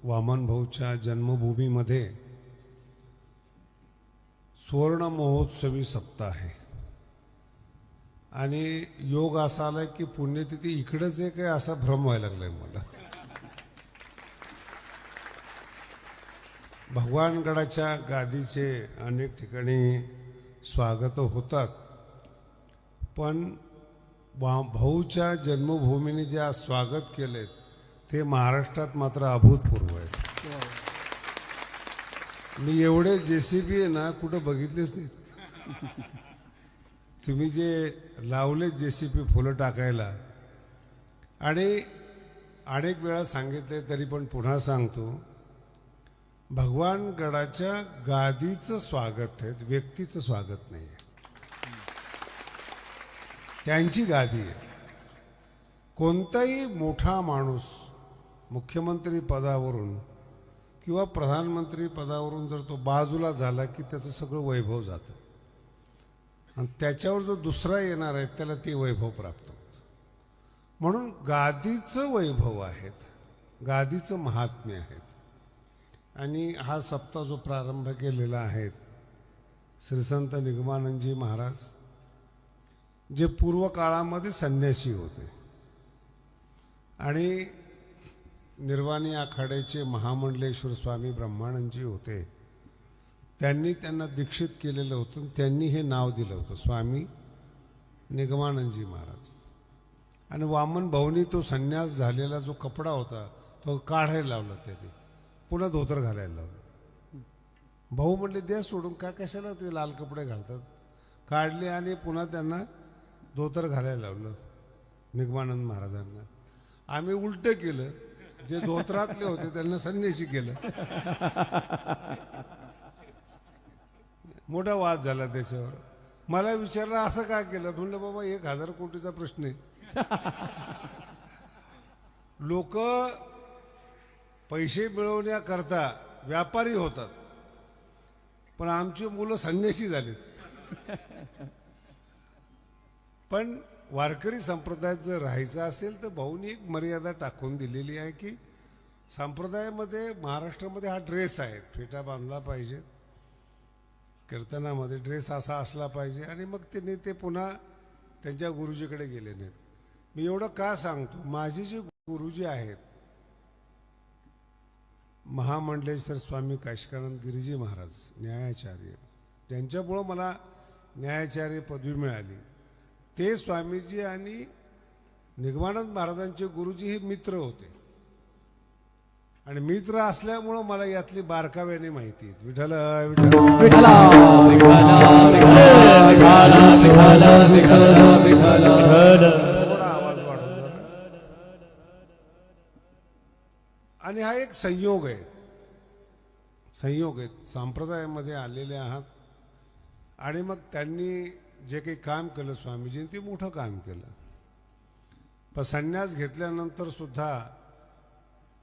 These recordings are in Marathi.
वामन भाऊच्या जन्मभूमीमध्ये सुवर्ण महोत्सवी सप्ताह आहे आणि योग असा आलाय की पुण्यतिथी इकडेच आहे काय असा भ्रम व्हायला लागलाय मला। भगवानगडाच्या गादीचे अनेक ठिकाणी स्वागत होतात, पण भाऊच्या जन्मभूमीने जे आज स्वागत केले ते महाराष्ट्रात मात्र अभूतपूर्व आहे। मी एवढे जेसीबी आहे ना कुठं बघितलेच नाही। तुम्ही जे लावले जेसीबी फुलं टाकायला, आणि अनेक वेळा सांगितले तरी पण पुन्हा सांगतो, भगवानगडाच्या गादीचं स्वागत आहे, व्यक्तीचं स्वागत नाही आहे। त्यांची गादी आहे। कोणताही मोठा माणूस मुख्यमंत्री पदावरून किंवा प्रधानमंत्री पदावरून जर तो बाजूला झाला की त्याचं सगळं वैभव जातं आणि त्याच्यावर जो दुसरा येणार आहे त्याला ते वैभव प्राप्त होतं। म्हणून गादीचं वैभव आहेत, गादीचं महात्म्य आहेत। आणि हा सप्ताह जो प्रारंभ केलेला आहे, श्री संत निगमानंदजी महाराज जे पूर्व काळामध्ये संन्यासी होते आणि निर्वाणी आखाड्याचे महामंडलेश्वर स्वामी ब्रह्मानंदजी होते, त्यांनी त्यांना दीक्षित केलेलं होतं। त्यांनी हे नाव दिलं होतं स्वामी निगमानंदजी महाराज। आणि वामन भाऊनी तो संन्यास झालेला जो कपडा होता तो काढायला लावला, त्यांनी पुन्हा धोतर घालायला लावलं। भाऊ म्हणले द्या सोडून, काय कशाला ते लाल कपडे घालतात। काढले आणि पुन्हा त्यांना धोतर घालायला लावलं निगमानंद महाराजांना। आम्ही उलट केलं, जे धोत्रातले होते त्यांना संन्यासी केलं। मोठा वाद झाला त्याच्यावर। मला विचारलं असं का केलं, म्हणलं बाबा 1000 कोटीचा प्रश्न आहे। लोक पैसे मिळवण्याकरता व्यापारी होतात, पण आमची मुलं संन्यासी झालीत। पण वारकरी संप्रदायात जर राहायचं असेल तर भाऊनी एक मर्यादा टाकून दिलेली आहे की संप्रदायामध्ये महाराष्ट्रामध्ये हा ड्रेस आहे, फेटा बांधला पाहिजे, कीर्तनामध्ये ड्रेस असा असला पाहिजे। आणि मग त्यांनी ते पुन्हा त्यांच्या गुरुजीकडे गेले नाहीत। मी एवढं का सांगतो, माझे जे गुरुजी आहेत महामंडलेश्वर स्वामी काशिकानंद गिरीजी महाराज न्यायाचार्य, त्यांच्यामुळं मला न्यायाचार्य पदवी मिळाली। ते स्वामीजी आणि निगमानंद महाराजांचे गुरुजी हे मित्र होते आणि मित्र असल्यामुळं मला यातली बारकाव्याने माहिती आहे। विठ्ठल विठ्ठल थोडा आवाज वाढवून जरा। आणि हा एक संयोग आहे, संयोग आहे। संप्रदायामध्ये आलेले आहात आणि मग त्यांनी जे काही काम केलं स्वामीजींनी ते मोठं काम केलं। पण संन्यास घेतल्यानंतर सुद्धा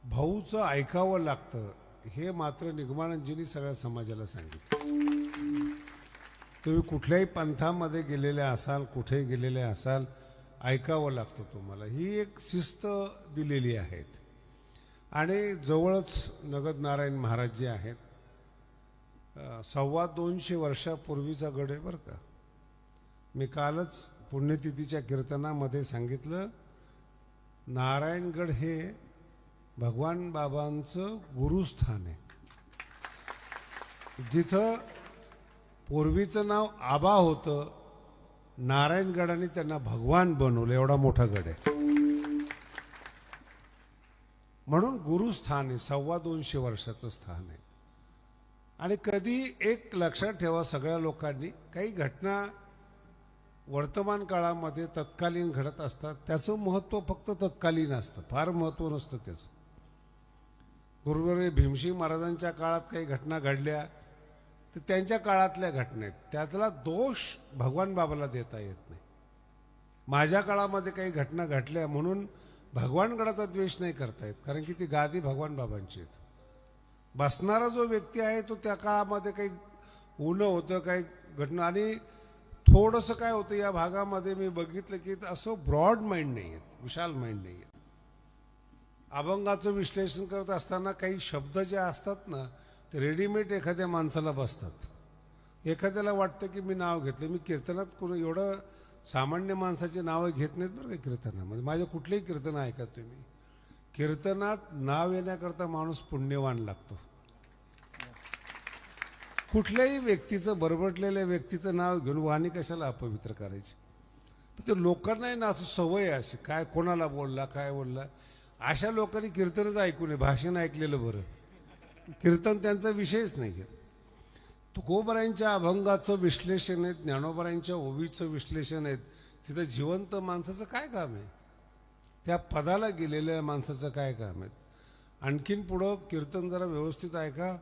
भाऊचं ऐकावं लागतं हे मात्र निगमानंदजींनी सगळ्या समाजाला सांगितलं। तुम्ही कुठल्याही पंथामध्ये गेलेले असाल, कुठे गेलेले असाल, ऐकावं लागतं तुम्हाला, ही एक शिस्त दिलेली आहे। आणि जवळच नगद नारायण महाराज जे आहेत, 250 वर्षापूर्वीचा गड आहे बरं का। मी कालच पुण्यतिथीच्या कीर्तनामध्ये सांगितलं, नारायणगड हे भगवान बाबांचं गुरुस्थान आहे। जिथं पूर्वीचं नाव आबा होतं, नारायणगडाने त्यांना भगवान बनवलं, एवढा मोठा गड आहे। म्हणून गुरुस्थान आहे, 250 वर्षाचं स्थान आहे। आणि कधी एक लक्षात ठेवा सगळ्या लोकांनी, काही घटना वर्तमान काळामध्ये तत्कालीन घडत असतात, त्याचं महत्त्व फक्त तत्कालीन असतं, फार महत्त्व नसतं त्याचं। गुरुवर्य भीमसिंग महाराजांच्या काळात काही घटना घडल्या तर त्यांच्या काळातल्या घटना आहेत, त्यातला दोष भगवान बाबाला देता येत नाही। माझ्या काळामध्ये काही घटना घडल्या म्हणून भगवानगडाचा द्वेष नाही करता येत, कारण की ती गादी भगवान बाबांची आहेत। बसणारा जो व्यक्ती आहे तो त्या काळामध्ये काही ऊन होतं, काही घटना, आणि थोडंसं काय होतं या भागामध्ये मी बघितलं की असं ब्रॉड माइंड नाही आहेत, विशाल माइंड नाही आहेत। अभंगाचं विश्लेषण करत असताना काही शब्द जे असतात ना ते रेडीमेड एखाद्या माणसाला बसतात. एखाद्याला वाटतं की मी नाव घेतलं. मी कीर्तनात कोणी एवढं सामान्य माणसाची नावं घेत नाहीत बरं का कीर्तनामध्ये. माझे कुठलेही कीर्तन ऐका तुम्ही, कीर्तनात नाव येण्याकरता माणूस पुण्यवान लागतो. कुठल्याही व्यक्तीचं, बरबटलेल्या व्यक्तीचं नाव घेऊन वाणी कशाला अपवित्र करायची. ते लोकांनाही ना असं सवय आहे अशी, काय कोणाला बोलला काय बोलला. अशा लोकांनी कीर्तनच ऐकू नये, भाषण ऐकलेलं बरं. कीर्तन त्यांचा विषयच नाही घेत. तुकोबरायांच्या अभंगाचं विश्लेषण आहे, ज्ञानोबरायांच्या ओवीचं विश्लेषण आहे. तिथं जिवंत माणसाचं काय काम आहे, त्या पदाला गेलेल्या माणसाचं काय काम आहे. आणखीन पुढं कीर्तन जरा व्यवस्थित ऐका.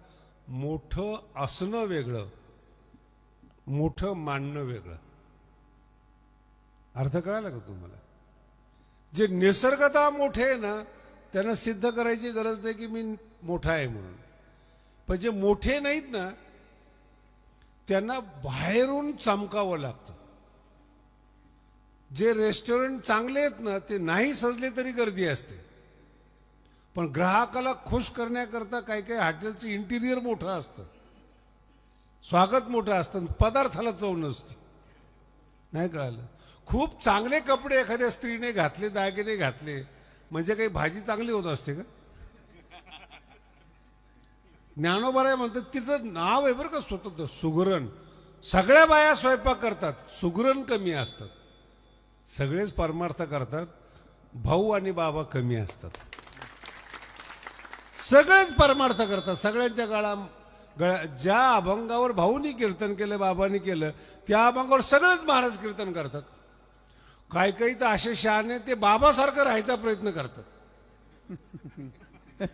मोठं असणं वेगळं, मोठं मानणं वेगळं. अर्थ कळाला का तुम्हाला? जे निसर्गतः मोठे आहे ना त्यांना सिद्ध करायची गरज नाही की मी मोठा आहे म्हणून. पण जे मोठे नाहीत ना त्यांना बाहेरून चमकावं लागतं. जे रेस्टॉरंट चांगले आहेत ना ते नाही सजले तरी गर्दी असते, पण ग्राहकाला खुश करण्याकरता काही काही हॉटेलचं इंटिरियर मोठं असतं, स्वागत मोठं असतं, पदार्थाला चव नसते. नाही कळालं? खूप चांगले कपडे एखाद्या स्त्रीने घातले, दागिने घातले म्हणजे काही भाजी चांगली होत असते का? ज्ञानोबराय म्हणतात तिचं नाव आहे बरं का स्वतंत्र, सुगरण. सगळ्या बाया स्वयंपाक करतात, सुगरण कमी असतात. सगळेच परमार्थ करतात, भाऊ आणि बाबा कमी असतात. सगळेच परमार्थ करतात. सगळ्यांच्या ज्या अभंगावर भाऊनी कीर्तन केलं, बाबांनी केलं, त्या अभंगावर सगळेच महाराज कीर्तन करतात. काही काही तर असे शहाणे ते बाबासारखं राहायचा प्रयत्न करतात.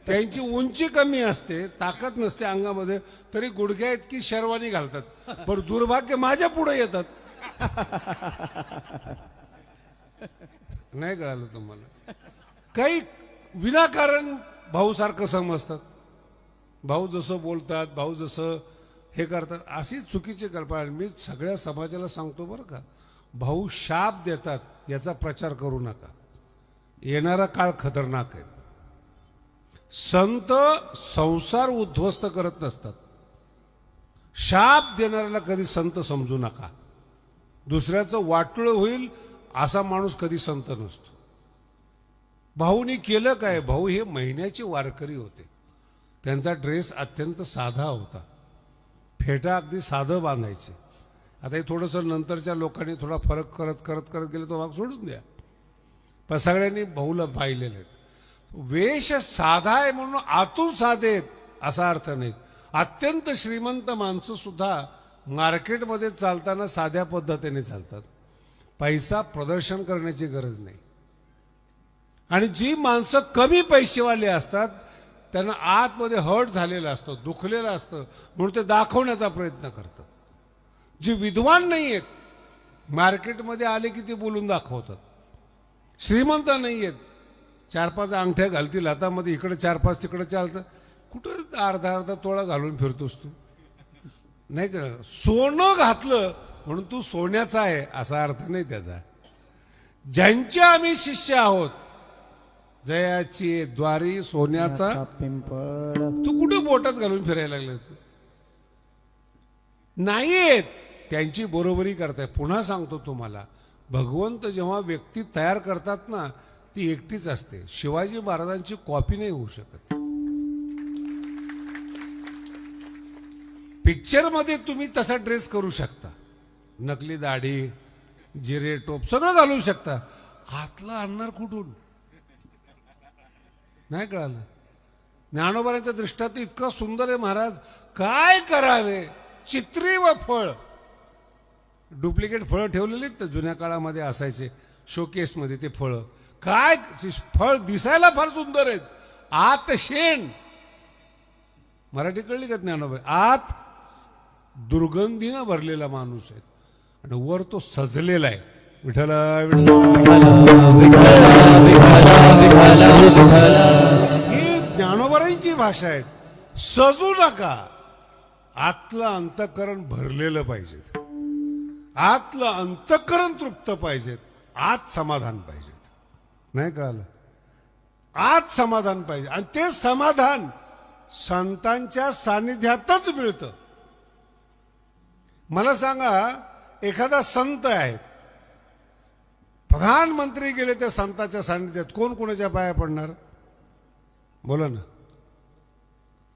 त्यांची उंची कमी असते, ताकद नसते अंगामध्ये, तरी गुडघ्या इतकी शेरवानी घालतात. पण दुर्भाग्य माझ्या पुढे येतात. नाही कळालं तुम्हाला? काही विनाकारण भाऊ सारखं समजतात. भाऊ जसं बोलतात, भाऊ जसं हे करतात, अशी चुकीची कल्पना. मी सगळ्या समाजाला सांगतो बरं का, भाऊ शाप देतात याचा प्रचार करू नका. येणारा काळ खतरनाक आहे. संत संसार उद्ध्वस्त करत नसतात. शाप देणाऱ्याला कधी संत समजू नका. दुसऱ्याचं वाटोळं होईल असा माणूस कधी संत नसतो. भाऊनी केलं काय? भाऊ हे महिन्याचे वारकरी होते. त्यांचा ड्रेस अत्यंत साधा होता, फेटा अगदी साधं बांधायचे. आता हे थोडंसं नंतरच्या लोकांनी थोडा फरक करत करत करत गेले तो भाग सोडून द्या, पण सगळ्यांनी भाऊला पाहिलेले आहेत. वेश साधा आहे म्हणून आतून साधेत असा अर्थ नाही. अत्यंत श्रीमंत माणसं सुद्धा मार्केटमध्ये चालताना साध्या पद्धतीने चालतात. पैसा प्रदर्शन करण्याची गरज नाही. आणि जी माणसं कमी पैसेवाले असतात त्यांना आतमध्ये हर्ट झालेलं असतं, दुखलेलं असतं, म्हणून ते दाखवण्याचा प्रयत्न करतात. जी विद्वान नाही आहेत मार्केटमध्ये आले की ते बोलून दाखवतात. श्रीमंत नाही आहेत, 4-5 अंगठ्या घालतील हातामध्ये, इकडे 4-5 तिकडे चालतं. कुठं अर्धा तोळा घालून फिरतोस तू? नाही का? सोनं घातलं म्हणून तू सोन्याचा आहे असा अर्थ नाही त्याचा. ज्यांचे आम्ही शिष्य आहोत, जयाची द्वारी सोन्याचा पिंपळ, तू कुठे बोटात घालून फिरायला लागला? तू नाहीयेत, त्यांची बरोबरी करताय. पुन्हा सांगतो तुम्हाला, भगवंत जेव्हा व्यक्ती तयार करतात ना ती एकटीच असते. शिवाजी महाराजांची कॉपी नाही होऊ शकत. पिक्चर मध्ये तुम्ही तसा ड्रेस करू शकता, नकली दाढी, जिरे टोप सगळं घालू शकता. आतलं आणणार कुठून? नाही कळालं? ज्ञानोबाच्या दृष्टात इतका सुंदर आहे महाराज, काय करावे? चित्री व फळ, डुप्लिकेट फळं ठेवलेली तर जुन्या काळामध्ये असायचे शोकेसमध्ये. ते फळं काय, फळ दिसायला फार सुंदर आहेत, आत शेण. मराठी कळली का ज्ञानोबा? आत दुर्गंधीनं भरलेला माणूस आहे आणि वर तो सजलेला आहे. विठ्ठल ही ज्ञानोबरांची भाषा आहे. सजू नका, आतलं अंतःकरण भरलेलं पाहिजे, आतलं अंतःकरण तृप्त पाहिजेत, आत समाधान पाहिजेत. नाही कळालं? आत समाधान पाहिजे आणि ते समाधान संतांच्या सानिध्यातच मिळतं. मला सांगा, एखादा संत आहे, प्रधानमंत्री गेले त्या संताच्या सानिध्यात, कोण कोणाच्या पाया पडणार? बोला ना.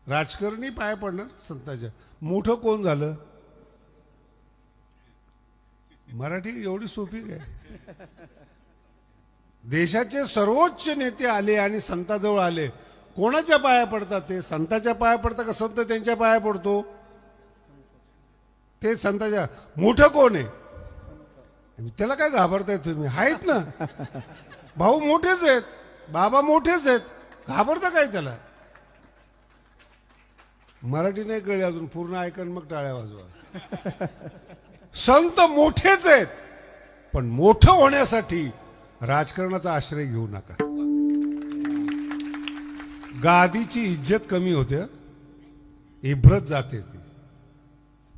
राजकारणी पाया पडणार संताच्या. मोठं कोण झालं? मराठी एवढी सोपी काय? देशाचे सर्वोच्च नेते आले आणि संताजवळ आले, कोणाच्या पाया पडतात? ते संताच्या पाया पडतात का संत त्यांच्या पाया पडतो? ते संताच्या. मोठं कोण आहे? त्याला काय घाबरताय तुम्ही? आहेत ना भाऊ, मोठेच आहेत, बाबा मोठेच आहेत, घाबरता काय त्याला? मराठी नाही कळली अजून, पूर्ण ऐकून मग टाळ्या वाजवा. संत मोठेच आहेत, पण मोठं होण्यासाठी राजकारणाचा आश्रय घेऊ नका. गादीची इज्जत कमी होते, इब्रत जाते. ती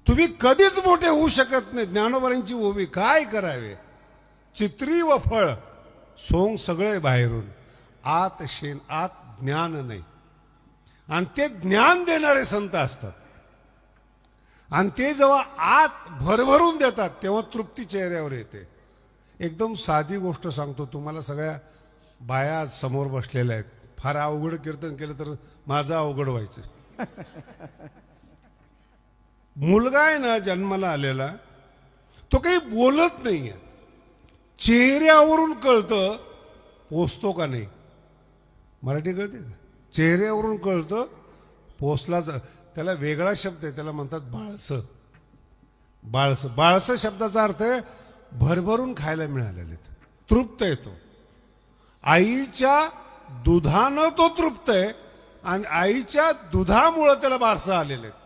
तुम्ही कधीच मोठे होऊ शकत नाही. ज्ञानोबांची ओवी काय करावे? चित्री व फळ सोंग सगळे बाहेरून, आत शेण, आत ज्ञान नाही. आणि ते ज्ञान देणारे संत असतात. आणि ते जेव्हा आत भरभरून देतात तेव्हा तृप्ती चेहऱ्यावर येते. एकदम साधी गोष्ट सांगतो तुम्हाला, सगळ्या बाया समोर बसलेल्या आहेत. फार अवघड कीर्तन केलं तर माझं अवघड व्हायचं. मुलगा आहे ना जन्माला आलेला, तो काही बोलत नाहीये, चेहऱ्यावरून कळतं पोचतो का नाही. मराठी कळते का? चेहऱ्यावरून कळतं पोचलाच. त्याला वेगळा शब्द आहे, त्याला म्हणतात बाळस. बाळस, बाळस शब्दाचा अर्थ आहे भरभरून खायला मिळालेले, तृप्त येतो. आईच्या दुधानं तो तृप्त आहे आणि आईच्या दुधामुळे त्याला बारसं आलेले आहेत.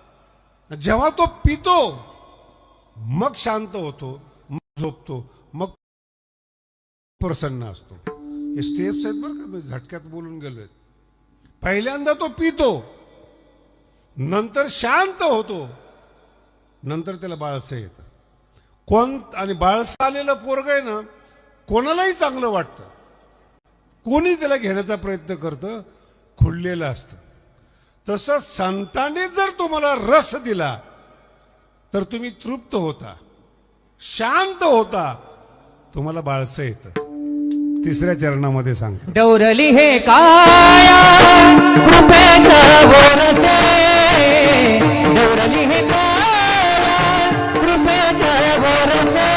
जेव्हा तो पितो मग शांत होतो, मग झोपतो, मग प्रसन्न असतो. हे स्टेप्स आहेत बरं का, मी झटक्यात बोलून गेलोय. पहिल्यांदा तो पितो, नंतर शांत होतो, नंतर त्याला बाळसं येतं. आणि बाळसं आलेलं पोरग आहे ना, कोणालाही चांगलं वाटतं, कोणी त्याला घेण्याचा प्रयत्न करतं, खुललेलं असतं. तसं संतांनी जर तुम्हाला रस दिला तर तुम्ही तृप्त होता, शांत होता, तुम्हाला बाळसं येतं. तिसऱ्या चरणामध्ये सांगतो, डौरली हे काया कृपेचं बोरसे, डौरली हे काया कृपेचं बोरसे,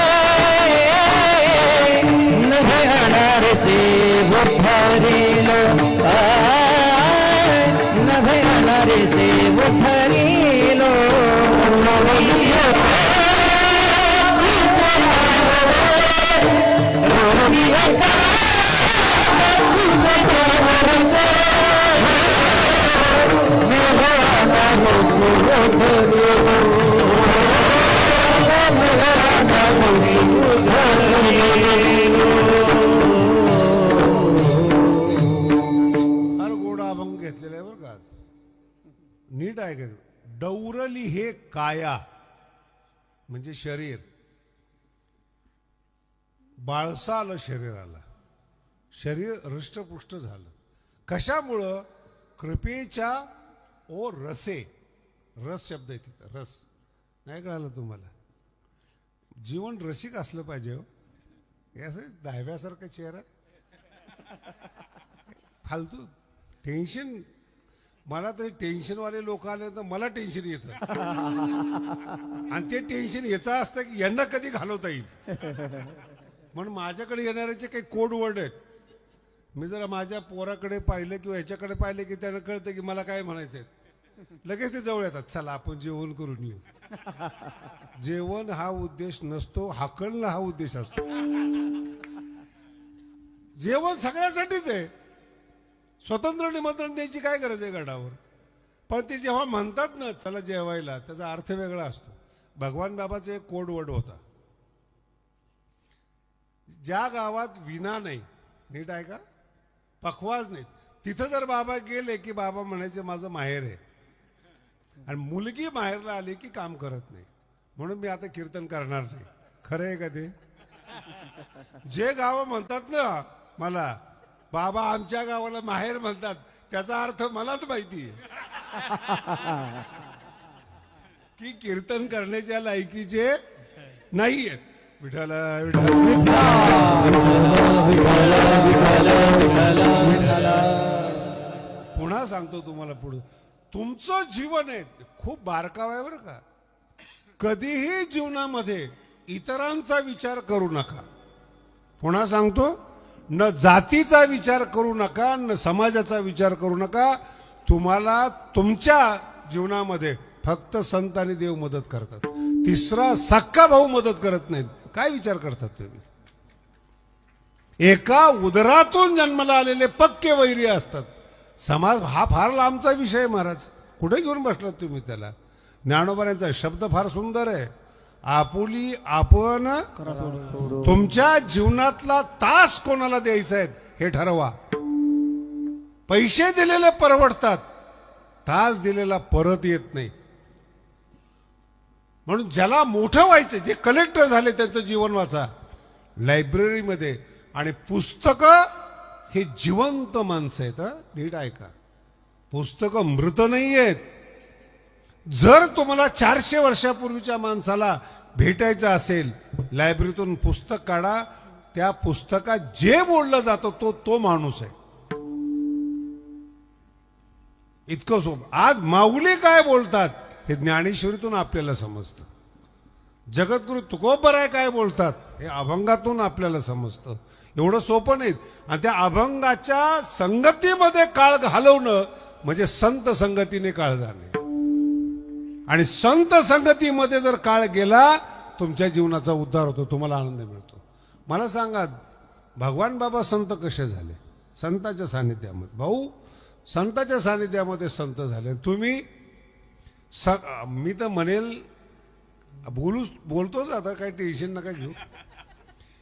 नभे अनारसे बुद्धरीलो, नभे अनारसे बुद्धरीलो. फार गोडा अभंग घेतलेला आहे बरं का आज. नीट आहे का? डौरली हे काया म्हणजे शरीर, बाळसं आलं शरीराला, शरीर हृष्टपुष्ट झालं. कशामुळं? कृपेच्या ओ रसे. रस शब्द आहे तिथं, रस. नाही कळालं तुम्हाला? जीवन रसिक असलं पाहिजे हो. हे असं दहाव्यासारखा चेहरा, फालतू टेन्शन. मला तरी टेन्शनवाले लोक आले तर मला टेन्शन येतं. आणि ते टेन्शन याचं असतं की यांना कधी घालवता येईल. म्हणून माझ्याकडे येणाऱ्याचे काही कोड वर्ड आहेत. मी जरा माझ्या पोराकडे पाहिलं किंवा ह्याच्याकडे पाहिलं की त्यांना कळतं की मला काय म्हणायचंय, लगेच ते जवळ येतात. चला आपण जेवण करून येऊ. जेवण हा उद्देश नसतो, हाकलणं हा उद्देश असतो. जेवण सगळ्यासाठीच आहे. स्वतंत्र निमंत्रण द्यायची काय गरज आहे गडावर? पण ते जेव्हा म्हणतात ना चला जेवायला, त्याचा अर्थ वेगळा असतो. भगवान बाबाचा एक कोड वर्ड होता, ज्या गावात विना नाही, नीट आहे का, पखवाज नाही, तिथं जर बाबा गेले की बाबा म्हणायचे माझं माहेर आहे. आणि मुलगी माहेरला आली की काम करत नाही. म्हणून मी आता कीर्तन करणार नाही. खरं आहे का ते? जे गाव म्हणतात ना मला बाबा आमच्या गावाला माहेर म्हणतात, त्याचा अर्थ मलाच माहिती आहे की कीर्तन करण्याच्या लायकीचे नाहीये. विठ्ठल विठ्ठल पुन्हा सांगतो तुम्हाला, पुढे तुमचं जीवन आहे खूप बारकाव आहे बरं का. कधीही जीवनामध्ये इतरांचा विचार करू नका. पुन्हा सांगतो, न जातीचा विचार करू नका, न समाजाचा विचार करू नका. तुम्हाला तुमच्या जीवनामध्ये फक्त संत आणि देव मदत करतात. तिसरा सक्का भाऊ मदत करत नाहीत. काय विचार करतात तुम्ही? एका उदरातून जन्माला आलेले पक्के वैरी असतात. समाज हा फार लांबचा विषय आहे महाराज. कुठे घेऊन बसलात तुम्ही त्याला? ज्ञानोबांचा शब्द फार सुंदर आहे. आपुली आपण तुमच्या जीवनातला तास कोणाला द्यायचा आहे हे ठरवा. पैसे दिलेले परवडतात, तास दिलेला परत येत नाही. म्हणून ज्याला मोठं व्हायचं, जे कलेक्टर झाले त्यांचं जीवन वाचा लायब्ररीमध्ये. आणि पुस्तकं हे जिवंत माणसं आहेत. नीट ऐका, पुस्तकं मृत नाही आहेत. जर तुम्हाला 400 वर्षापूर्वीच्या माणसाला भेटायचं असेल, लायब्ररीतून पुस्तक काढा. त्या पुस्तकात जे बोललं जातं तो माणूस आहे. इतकं सोपं. आज माऊली काय बोलतात हे ज्ञानेश्वरीतून आपल्याला समजतं. जगद्गुरु तुकोबराय काय बोलतात हे अभंगातून आपल्याला समजतं. एवढं सोपं नाही. आणि त्या अभंगाच्या संगतीमध्ये काळ घालवणं म्हणजे संत संगतीने काळ जाणे. आणि संत संगतीमध्ये जर काळ गेला, तुमच्या जीवनाचा उद्धार होतो, तुम्हाला आनंद मिळतो. मला सांगा, भगवान बाबा संत कसे झाले? संताच्या सानिध्यामध्ये. भाऊ, संताच्या सानिध्यामध्ये संत झाले. तुम्ही मी तर म्हणेल, बोलतोच आता, काही टेन्शन नका घेऊ.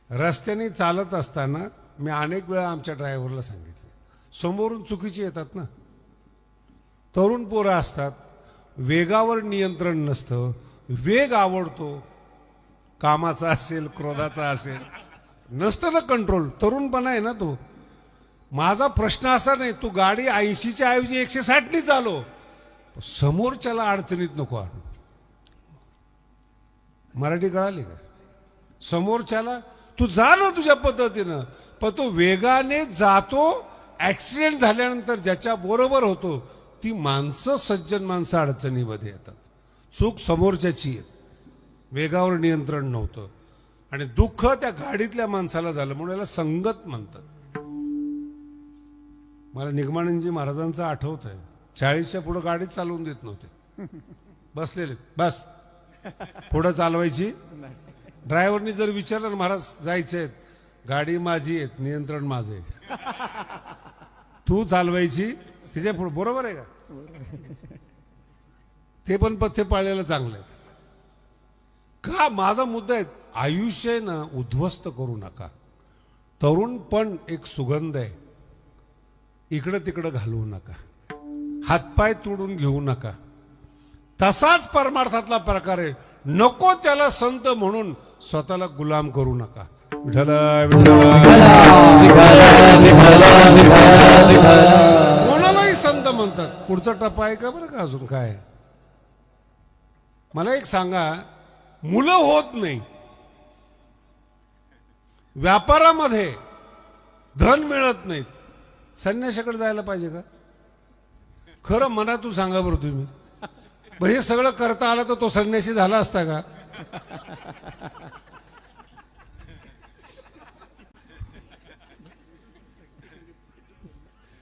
रस्त्याने चालत असताना मी अनेक वेळा आमच्या ड्रायव्हरला सांगितले, समोरून चुकीची येतात ना, तरुण पोरं असतात, वेगावर नियंत्रण नसतं, वेग आवडतो, कामाचा असेल क्रोधाचा असेल, नसतं ना कंट्रोल, तरुणपणा आहे ना तो. माझा प्रश्न असा नाही, तू गाडी 80च्या ऐवजी 160नी चालव, समोरच्याला अडचणीत नको आणू. मराठी कळाली का? समोरच्याला तू जा ना तुझ्या पद्धतीनं, पण तो वेगाने जातो. ऍक्सिडेंट झाल्यानंतर ज्याच्या बरोबर होतो ती माणसं, सज्जन माणसं अडचणीमध्ये येतात. चूक समोरच्याची आहे, वेगावर नियंत्रण नव्हतं. आणि दुःख त्या गाडीतल्या माणसाला झालं, म्हणून याला संगत म्हणतात. मला निगमानंदजी महाराजांचं आठवत आहे, 40च्या पुढे गाडी चालवून देत नव्हते, बसलेले बस पुढं चालवायची. ड्रायव्हरनी जर विचारलं ना, महाराज जायचंय, गाडी माझी आहे, नियंत्रण माझं आहे, तू चालवायची तिच्या पुढे. बरोबर आहे का? ते पण पथ्य पाळलेलं चांगलं आहे का? माझा मुद्दा आहे, आयुष्य ना उद्ध्वस्त करू नका. तरुण पण एक सुगंध आहे, इकडं तिकडं घालवू नका, हातपाय तोडून घेऊ नका. तसाच परमार्थातला प्रकार आहे. नको त्याला संत म्हणून स्वतःला गुलाम करू नका. विठ्ठल कोणालाही संत म्हणतात. पुढचा टप्पा आहे का बरं का? अजून काय? मला एक सांगा, मुलं होत नाही, व्यापारामध्ये धन मिळत नाहीत, संन्याशाकडे जायला पाहिजे का? खरं मनातून सांगा बरं तुम्ही. बरं, हे सगळं करता आलं तर तो संन्यासी झाला असता का?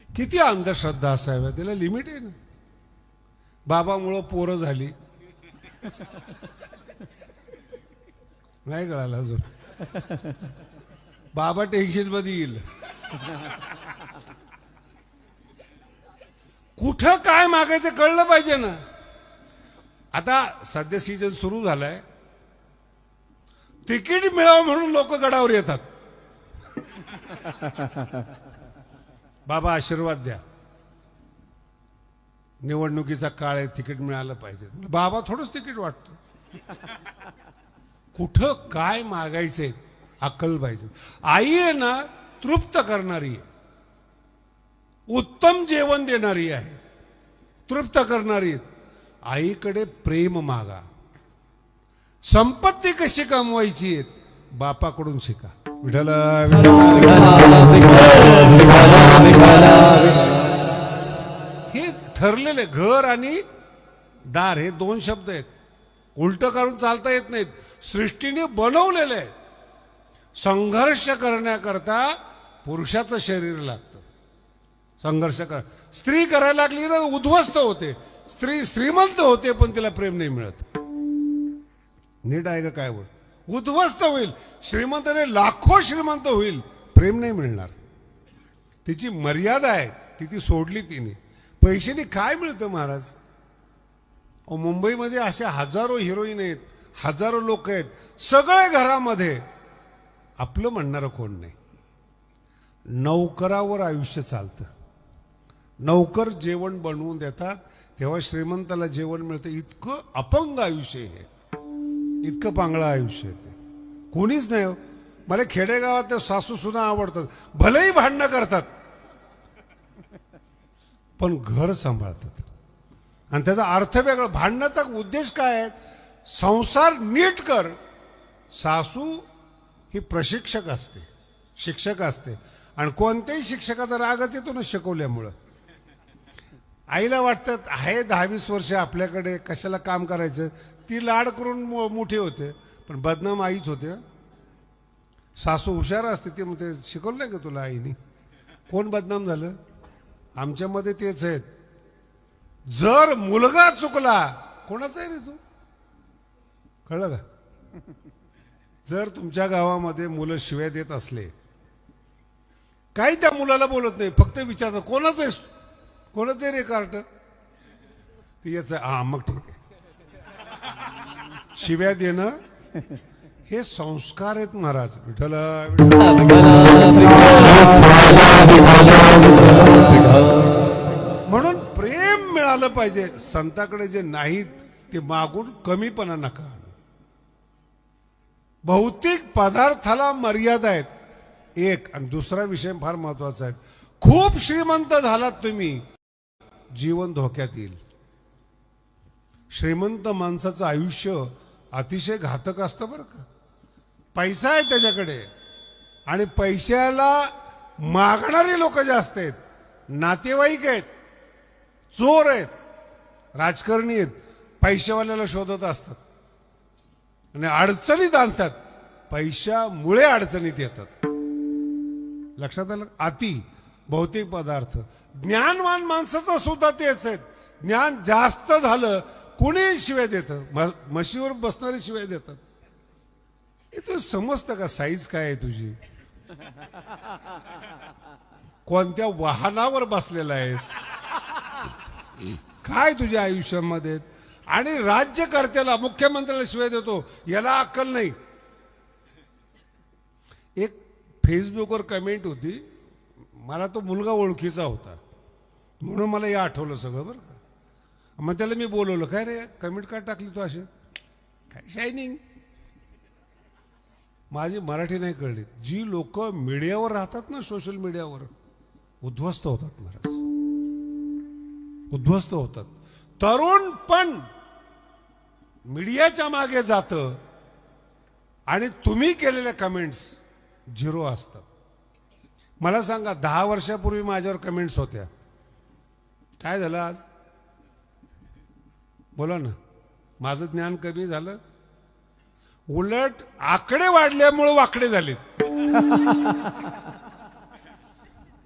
किती अंधश्रद्धा असाव्या, त्याला लिमिट आहे ना. बाबामुळं पोरं झाली, नाही कळालं अजून. बाबा टेन्शन मध्ये येईल. कुठं काय मागायचं कळलं पाहिजे ना. आता सध्या सीजन सुरू झालाय, तिकीट मिळावं म्हणून लोक गडावर येतात. बाबा आशीर्वाद द्या, निवडणुकीचा काळ आहे, तिकीट मिळालं पाहिजे. बाबा थोडंच तिकीट वाटतं. कुठं काय मागायचंय अक्कल पाहिजे. आई आहे ना तृप्त करणारी आहे. उत्तम जेवण देणारी आहे, तृप्त करणारी. आईकडे प्रेम मागा. संपत्ती कशी कमवायची बापाकडून शिका. विठ्ठल हे ठरलेले. घर आणि दार हे दोन शब्द आहेत, उलट करून चालता येत नाहीत. सृष्टीने बनवलेले आहे. संघर्ष करण्याकरता पुरुषाचं शरीर लागतं. संघर्ष कर. स्त्री करायला लागली ना उद्ध्वस्त होते. स्त्री श्रीमंत होते पण तिला प्रेम नाही मिळत. नीट आहे का काय बोल. उद्ध्वस्त होईल. श्रीमंताने लाखो श्रीमंत होईल, प्रेम नाही मिळणार. तिची मर्यादा आहे, ती सोडली तिने. पैशाने काय मिळतं महाराज. मुंबईमध्ये असे हजारो हिरोईन आहेत, हजारो लोक आहेत, सगळे घरामध्ये. आपलं म्हणणारं कोण नाही. नौकरावर आयुष्य चालतं. नौकर जेवण बनवून देतात तेव्हा श्रीमंताला जेवण मिळतं. इतकं अपंग आयुष्य आहे, इतकं पांगळं आयुष्य आहे. कोणीच नाही हो. मला खेडेगावात सासू सुद्धा आवडतात, भलेही भांडणं करतात पण घर सांभाळतात. आणि त्याचा अर्थ वेगळा. भांडण्याचा उद्देश काय आहे. संसार नीट कर. सासू ही प्रशिक्षक असते, शिक्षक असते. आणि कोणत्याही शिक्षकाचा रागच येतो ना शिकवल्यामुळं. आईला वाटतं आहे 10-20 वर्ष आपल्याकडे, कशाला काम करायचं. ती लाड करून मोठी होते पण बदनाम आईच होते. सासू हुशार असते, ती म्हणते शिकवलं नाही का तुला आईने. कोण बदनाम झालं. आमच्यामध्ये तेच आहेत. जर मुलगा चुकला, कोणाचा आहे रे तू, कळलं का. जर तुमच्या गावामध्ये मुलं शिव्या देत असले, काही त्या मुलाला बोलत नाही, फक्त विचारतात कोणाचं आहे, कोणाचं आहे रे कार्ट. याच हा मग ठीक आहे. शिव्या देणं हे संस्कार आहेत महाराज. विठ्ठल म्हणून प्रेम मिळालं पाहिजे. संताकडे जे नाहीत ते मागून कमीपणा नका. भौतिक पदार्थाला मर्यादा आहेत एक. आणि दुसरा विषय फार महत्वाचा आहे. खूप श्रीमंत झालात तुम्ही, जीवन धोक्यात येईल. श्रीमंत माणसाचं आयुष्य अतिशय घातक असतं बरं का. पैसा आहे त्याच्याकडे आणि पैशाला मागणारी लोक जास्त आहेत. नातेवाईक आहेत, चोर आहेत, राजकारणी आहेत, पैशावाल्याला शोधत असतात आणि अडचणीत आणतात. पैशामुळे अडचणीत येतात. लक्षात आलं. अति भौतिक पदार्थ. ज्ञानवान माणसाचं सुद्धा तेच आहेत. ज्ञान जास्त झालं कोणी शिवाय देतं. म्हशीवर बसणारे शिवाय देतात. हे तू समजतं का साईज काय आहे तुझी. कोणत्या वाहनावर बसलेला आहेस, काय तुझ्या आयुष्यामध्ये. आणि राज्यकर्त्याला, मुख्यमंत्र्याला शिवाय देतो, याला अक्कल नाही. एक फेसबुकवर कमेंट होती, मला तो मुलगा ओळखीचा होता म्हणून मला हे आठवलं सगळं बरं का. मग त्याला मी बोलवलं, काय रे कमेंट काय टाकली तू असे, काय शायनिंग. माझी मराठी नाही कळली. जी लोक मीडियावर राहतात ना, सोशल मीडियावर, उद्ध्वस्त होतात महाराज, उद्ध्वस्त होतात. तरुण पण मीडियाच्या मागे जातं आणि तुम्ही केलेल्या कमेंट्स झिरो असतात. मला सांगा 10 वर्षापूर्वी माझ्यावर कमेंट्स होत्या, काय झालं आज बोला ना. माझं ज्ञान कमी झालं, उलट आकडे वाढल्यामुळे वाकडे झाले.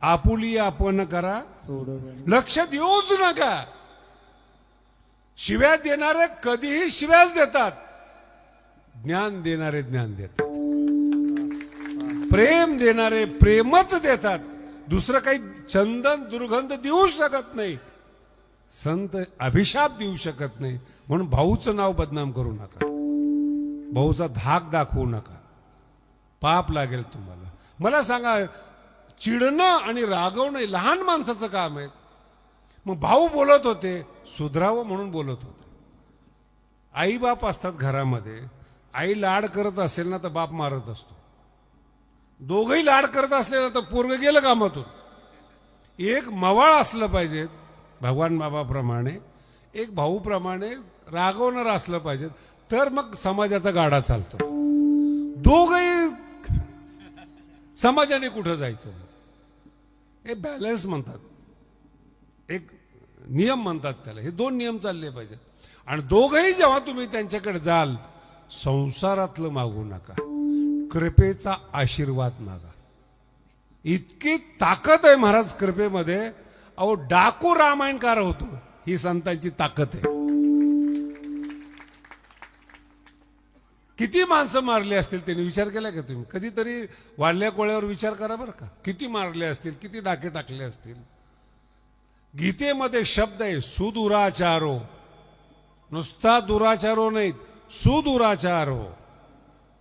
आपुली आपण करा, लक्ष देऊच नका. शिव्या देणारे कधीही शिव्याच देतात, ज्ञान देणारे ज्ञान देतात, प्रेम देणारे प्रेमच देतात. दुसरं काही चंदन दुर्गंध देऊ शकत नाही, संत अभिशाप देऊ शकत नाही. म्हणून भाऊचं नाव बदनाम करू नका, भाऊचा धाक दाखवू नका, पाप लागेल तुम्हाला. मला सांगा, चिडणं आणि रागवणं लहान माणसाचं काम आहे. मग भाऊ बोलत होते, सुधरावं म्हणून बोलत होते. आई बाप असतात घरामध्ये, आई लाड करत असेल ना तर बाप मारत असतो. दोघही लाड करत असले ना तर पोरग गेलं कामातून. एक मवाळ असलं पाहिजे भगवान बाबाप्रमाणे, एक भाऊप्रमाणे रागवणार असलं पाहिजे, तर मग समाजाचा गाडा चालतो. दोघही समाजाने कुठं जायचं, हे बॅलन्स म्हणतात, एक नियम म्हणतात त्याला. हे दोन नियम चालले पाहिजेत. आणि दोघही जेव्हा तुम्ही त्यांच्याकडे जाल, संसारातलं मागू नका, कृपेचा आशीर्वाद मागा. इतकी ताकद आहे महाराज कृपेमध्ये. अहो डाकू रामायणकार होतो, ही संतांची ताकद आहे. किती माणसं मारली असतील त्यांनी, विचार केला का तुम्ही? कधीतरी वाढल्या कोळ्यावर विचार करा बरं का. किती मारले असतील, किती डाके टाकले असतील. गीतेमध्ये शब्द आहे सुदुराचारो, नुसता दुराचारो नाही, सुदुराचारो.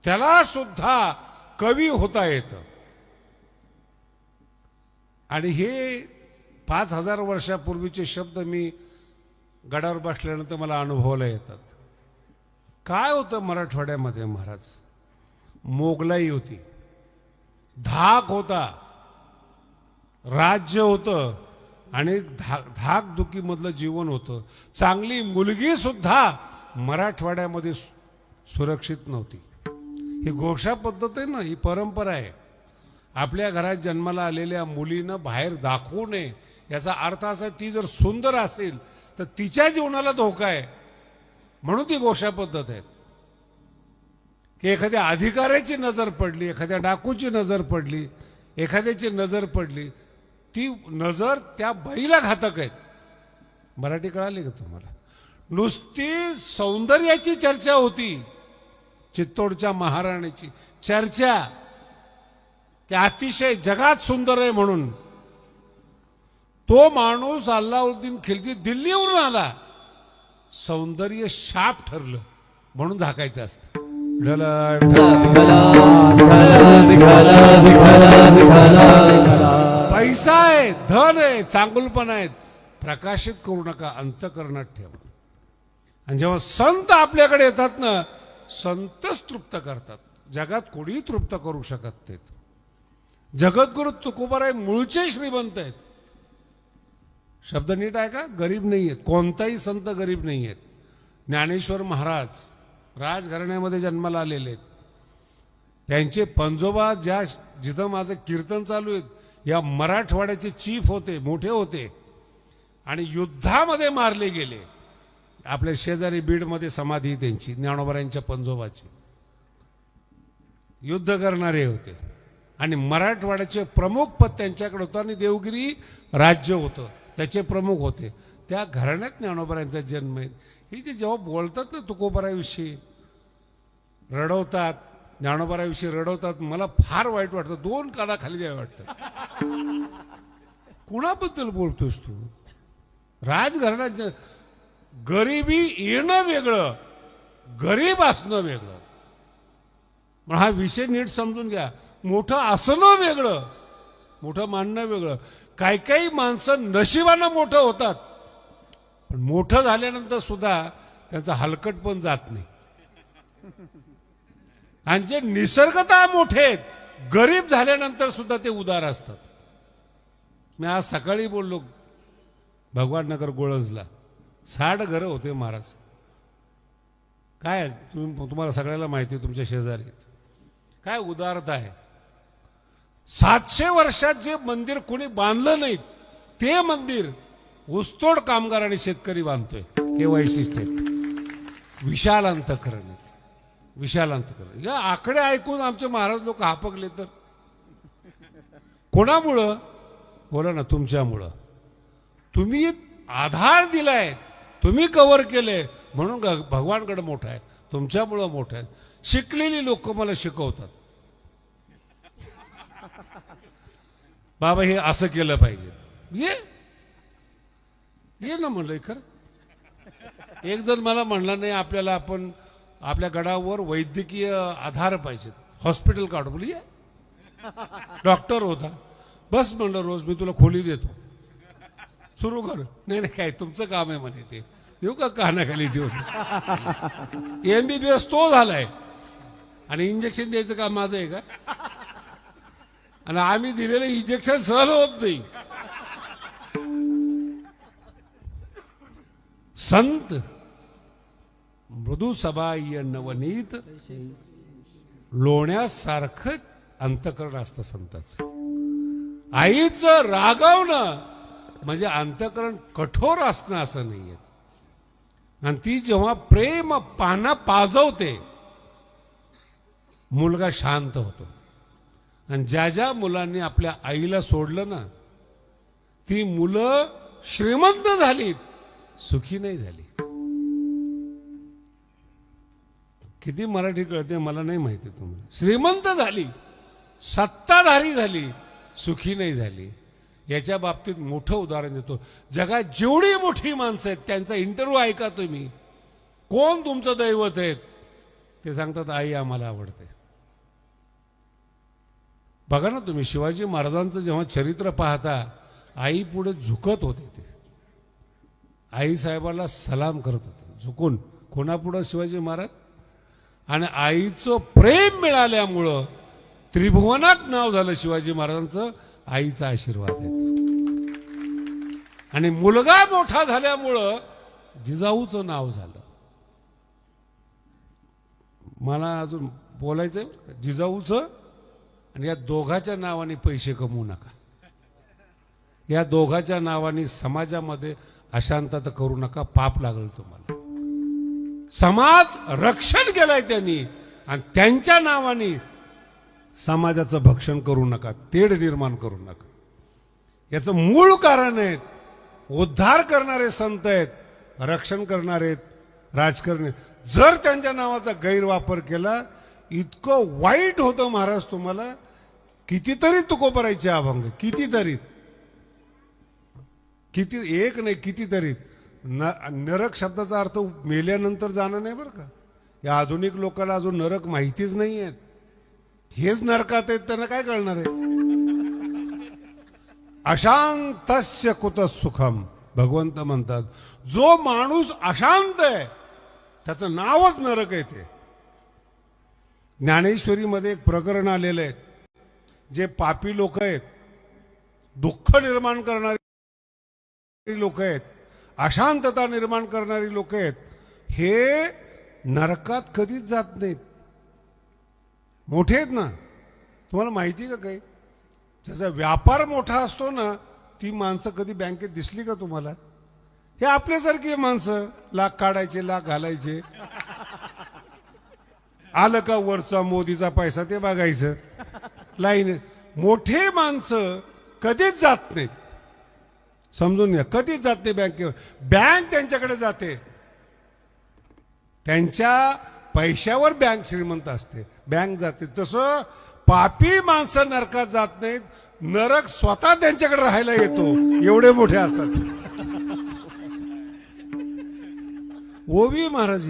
त्याला सुद्धा कवी होता येतं. आणि हे 5000 वर्षापूर्वीचे शब्द मी गडावर बसल्यानंतर मला अनुभवायला येतात. काय होतं मराठवाड्यामध्ये महाराज? मोगलाई होती, धाक होता, राज्य होतं आणि धाकधुकीमधलं जीवन होतं. चांगली मुलगी सुद्धा मराठवाड्यामध्ये सुरक्षित नव्हती. ही घोषा पद्धत आहे ना, ही परंपरा आहे. आपल्या घरात जन्माला आलेल्या मुलीनं बाहेर दाखवू नये, याचा अर्थ असा, ती जर सुंदर असेल तर तिच्या जीवनाला धोका आहे, म्हणून ती घोषा पद्धत आहे. की एखाद्या अधिकाऱ्याची नजर पडली, एखाद्या डाकूची नजर पडली, एखाद्याची नजर पडली, ती नजर त्या बाईला घातक आहेत. मराठी कळाली का तुम्हाला? नुसती सौंदर्याची चर्चा होती, चित्तोडच्या महाराणीची चर्चा, की अतिशय जगात सुंदर आहे म्हणून. तो माणूस अल्लाउद्दीन खिलजी दिल्लीवरून आला, सौंदर्य शाप ठरलं म्हणून झाकायचं असतं. पैसा आहे, धन आहे, चांगुलपण आहेत, प्रकाशित करू नका, अंतःकरणात ठेवा. आणि जेव्हा संत आपल्याकडे येतात ना, संतच तृप्त करतात, जगात कोणीही तृप्त करू शकत नाहीत. जगद्गुरु तुकोबाराय मूळचे श्रीमंत आहेत. शब्द नीट आहे का? गरीब नाही आहेत, कोणताही संत गरीब नाही आहेत. ज्ञानेश्वर महाराज राजघराण्यामध्ये जन्माला आलेले आहेत. त्यांचे पंजोबा जिथं माझं कीर्तन चालू आहे, या मराठवाड्याचे चीफ होते, मोठे होते, आणि युद्धामध्ये मारले गेले. आपल्या शेजारी बीडमध्ये समाधी त्यांची, ज्ञानोबरायांच्या पंजोबाची. युद्ध करणारे होते आणि मराठवाड्याचे प्रमुख पद त्यांच्याकडे होतं. आणि देवगिरी राज्य होतं, त्याचे प्रमुख होते. त्या घराण्यात ज्ञानोबरायांचा जन्म आहे. ही जे जेव्हा बोलतात ना तुकोबाराविषयी, रडवतात, ज्ञानोबाराविषयी रडवतात, मला फार वाईट वाटतं. दोन कानाखाली द्यावं वाटतं. कुणाबद्दल बोलतोस तू? राजघराण्यात गरिबी येणं वेगळं, गरीब असणं वेगळं. पण हा विषय नीट समजून घ्या. मोठं असणं वेगळं, मोठं मानणं वेगळं. काही काही माणसं नशिबानं मोठं होतात, पण मोठं झाल्यानंतर सुद्धा त्यांचा हलकट पण जात नाही. आणि जे निसर्गतः मोठे आहेत, गरीब झाल्यानंतर सुद्धा ते उदार असतात. मी आज सकाळी बोललो भगवान नगर गोळजला, 60 घरं होते महाराज. काय तुम्हाला सगळ्याला माहिती, तुमच्या शेजारी काय उदारता आहे. 700 वर्षात जे मंदिर कोणी बांधलं नाही, ते मंदिर ऊसतोड कामगार आणि शेतकरी बांधतोय. हे वैशिष्ट्य विशाल अंतःकरण, विशाल अंतःकरण. या आकडे ऐकून आमचे महाराज लोक हापकले. तर कोणामुळं? बोला ना, तुमच्यामुळं. तुम्ही आधार दिलाय, तुम्ही कव्हर केले, म्हणून भगवानकडे मोठा आहे. तुमच्यामुळं मोठं आहे. शिकलेली लोक मला शिकवतात, बाबा हे असं केलं पाहिजे. ये ना म्हणलंय खरं. एक जण मला म्हणला, नाही आपल्याला आपण आपल्या गडावर वैद्यकीय आधार पाहिजे, हॉस्पिटल काढू. बोली डॉक्टर होता, बस म्हणलं रोज मी तुला खोली देतो, सुरू कर. नाही नाही, काय तुमचं काम आहे म्हणे, ते येऊ का कानाखाली ठेवून. MBBS तो झालाय आणि इंजेक्शन द्यायचं काम माझं आहे का? आणि आम्ही दिलेलं इंजेक्शन सहन होत नाही. संत मृदू सबाह्य नवनीत लोण्यासारखं अंतकरण असतं संताचं. आईचं रागवणं म्हणजे अंतकरण कठोर असणं असं नाहीये. आणि ती जेव्हा प्रेम पाना पाजवते मुलगा शांत होतो. आणि ज्या ज्या मुलांनी आपल्या आईला सोडलं ना ती मुलं श्रीमंत झालीत, सुखी नाही झाली. किती मराठी कळते मला नाही माहिती तुम्हाला. श्रीमंत झाली, सत्ताधारी झाली, सुखी नाही झाली. याच्या बाबतीत मोठं उदाहरण देतो. जगात जेवढी मोठी माणसं आहेत त्यांचा इंटरव्ह्यू ऐका तुम्ही. कोण तुमचं दैवत आहेत ते सांगतात आई आम्हाला आवडते. बघा ना तुम्ही शिवाजी महाराजांचं जेव्हा चरित्र पाहता आई पुढे झुकत होते. ते आई साहेबाला सलाम करत होते झुकून. कोणापुढं? शिवाजी महाराज. आणि आईचं प्रेम मिळाल्यामुळं त्रिभुवनात नाव झालं शिवाजी महाराजांचं. आईचा आशीर्वाद आहे. आणि मुलगा मोठा झाल्यामुळं जिजाऊचं नाव झालं. मला अजून बोलायचंय जिजाऊचं. आणि या दोघाच्या नावाने पैसे कमवू नका. या दोघाच्या नावाने समाजामध्ये अशांतता करू नका. पाप लागल तुम्हाला. समाज रक्षण केलंय त्यांनी आणि त्यांच्या नावाने समाजाचं भक्षण करू नका. तेढ निर्माण करू नका. याचं मूळ कारण आहे उद्धार करणारे संत आहेत, रक्षण करणारे राजकारणी. जर त्यांच्या नावाचा गैरवापर केला इतकं वाईट होतं महाराज तुम्हाला. कितीतरी तुकोबरायचे अभंग, कितीतरी, किती एक नाही कितीतरी. नरक शब्दाचा अर्थ मेल्यानंतर जाणं नाही बरं का. या आधुनिक लोकांना अजून नरक माहितीच नाही आहेत. हेच नरकात आहेत त्यांना काय कळणार आहे. अशांतस्य कुत सुखम भगवंत म्हणतात. जो माणूस अशांत आहे त्याचं नावच नरक आहे. ते ज्ञानेश्वरीमध्ये एक प्रकरण आलेलं आहे. जे पापी लोक आहेत, दुःख निर्माण करणारी लोक आहेत, अशांतता निर्माण करणारी लोक आहेत, हे नरकात कधीच जात नाहीत. मोठे आहेत ना. तुम्हाला माहिती का काही ज्याचा व्यापार मोठा असतो ना ती माणसं कधी बँकेत दिसली का तुम्हाला? हे आपल्यासारखी माणसं लाख काढायचे, लाख घालायचे. आलं का वरचा मोदीचा पैसा ते बघायचं लाईन. मोठे माणसं कधीच जात नाहीत. समजून घ्या, कधीच जात नाही बँकेवर. बँक त्यांच्याकडे जाते. त्यांच्या पैशावर बँक श्रीमंत असते, बँक जाते. तसं पापी माणसं नरकात जात नाहीत. नरक स्वतः त्यांच्याकडे राहायला येतो. एवढे मोठे असतात. ओवी महाराज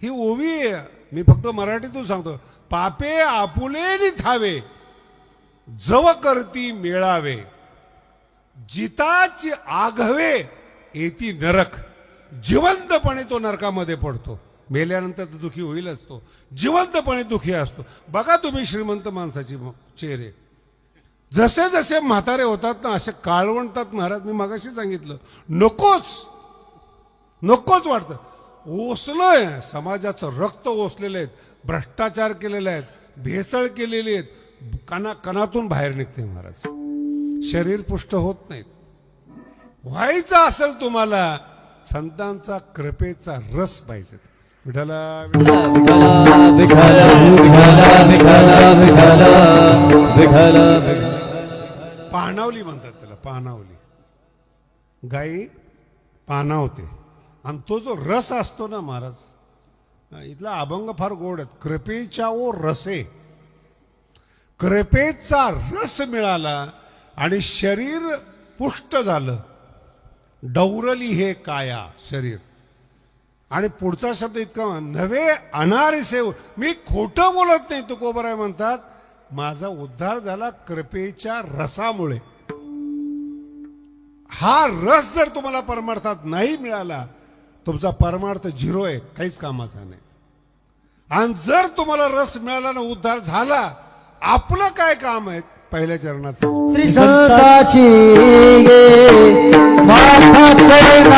ही ओवी आहे. मी फक्त मराठीतून सांगतो. पापे आपुले थावे जव करती मेळावे जिताची आघवे येती नरक. जिवंतपणे तो नरकामध्ये पडतो. मेल्यानंतर तर दुखी होईलच. तो जिवंतपणे दुखी असतो. बघा तुम्ही श्रीमंत माणसाची चेहरे जसे जसे म्हातारे होतात ना असे काळवंटात. महाराज मी मगाशी सांगितलं नकोच नकोच वाटतं. ओसलंय समाजाचं रक्त ओसलेलं आहे. भ्रष्टाचार केलेले आहेत, भेसळ केलेली आहेत. कणातून बाहेर निघते महाराज. शरीर पुष्ट होत नाहीत. व्हायचं असेल तुम्हाला संतांचा कृपेचा रस पाहिजे. विठ्ठला पाहणावली म्हणतात त्याला. पाहणावली गाई पाहणावते. आणि तो जो रस असतो ना महाराज, इथला अभंग फार गोड आहे. कृपेच्या ओ रसे. कृपेचा रस मिळाला आणि शरीर पुष्ट झालं. डौरली हे काया शरीर. आणि पुढचा शब्द इतका नवे अनारिसे. मी खोटं बोलत नाही. तुकोबराय म्हणतात माझा उद्धार झाला कृपेच्या रसामुळे. हा रस जर तुम्हाला परमार्थात नाही मिळाला तुमचा परमार्थ झिरो आहे, काहीच कामाचा नाही. आणि जर तुम्हाला रस मिळाला ना उद्धार झाला, आपलं काय काम आहे पहिल्या चरणाचं. श्री संताची माथा चढ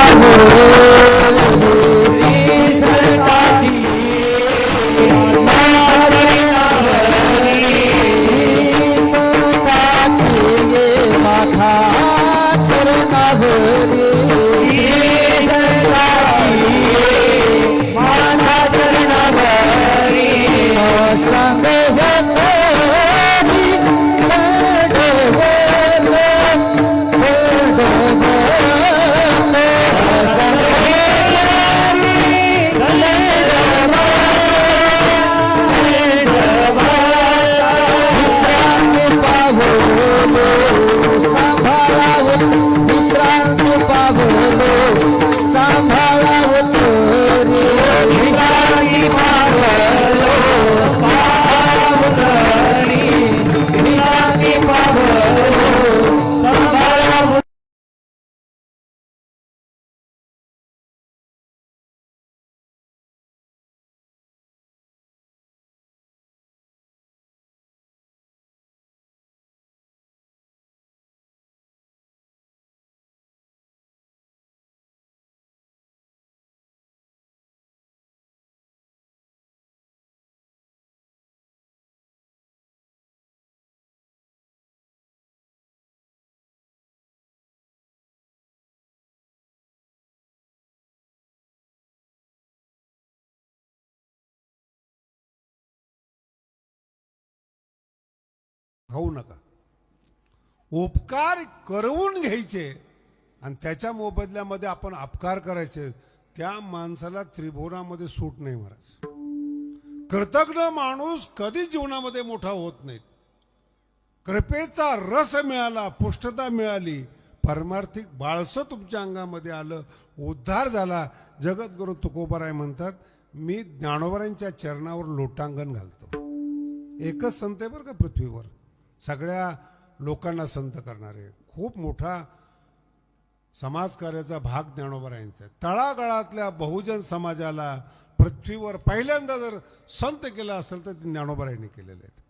सांभाळावं तरी विश्रांती पावलो पाहावं तरी विश्रांती पावलो सांभाळावं खाऊ नका. उपकार करवून घ्यायचे आणि त्याच्या मोबदल्यामध्ये आपण अपकार करायचे, त्या माणसाला त्रिभुवनामध्ये सूट नाही महाराज. कृतज्ञ माणूस कधी जीवनामध्ये मोठा होत नाही. कृपेचा रस मिळाला, पुष्टता मिळाली, परमार्थिक बाळसं तुमच्या अंगामध्ये आलं, उद्धार झाला. जगद्गुरु तुकोबाराय म्हणतात, मी ज्ञानोबारांच्या चरणावर लोटांगण घालतो. एकच संत आहे बरं का पृथ्वीवर, सगळ्या लोकांना संत करणारे. खूप मोठा समाजकार्याचा भाग ज्ञानोबारायांचा आहे. तळागाळातल्या बहुजन समाजाला पृथ्वीवर पहिल्यांदा जर संत केला असेल तर ते ज्ञानोबारायांनी केलेले आहेत.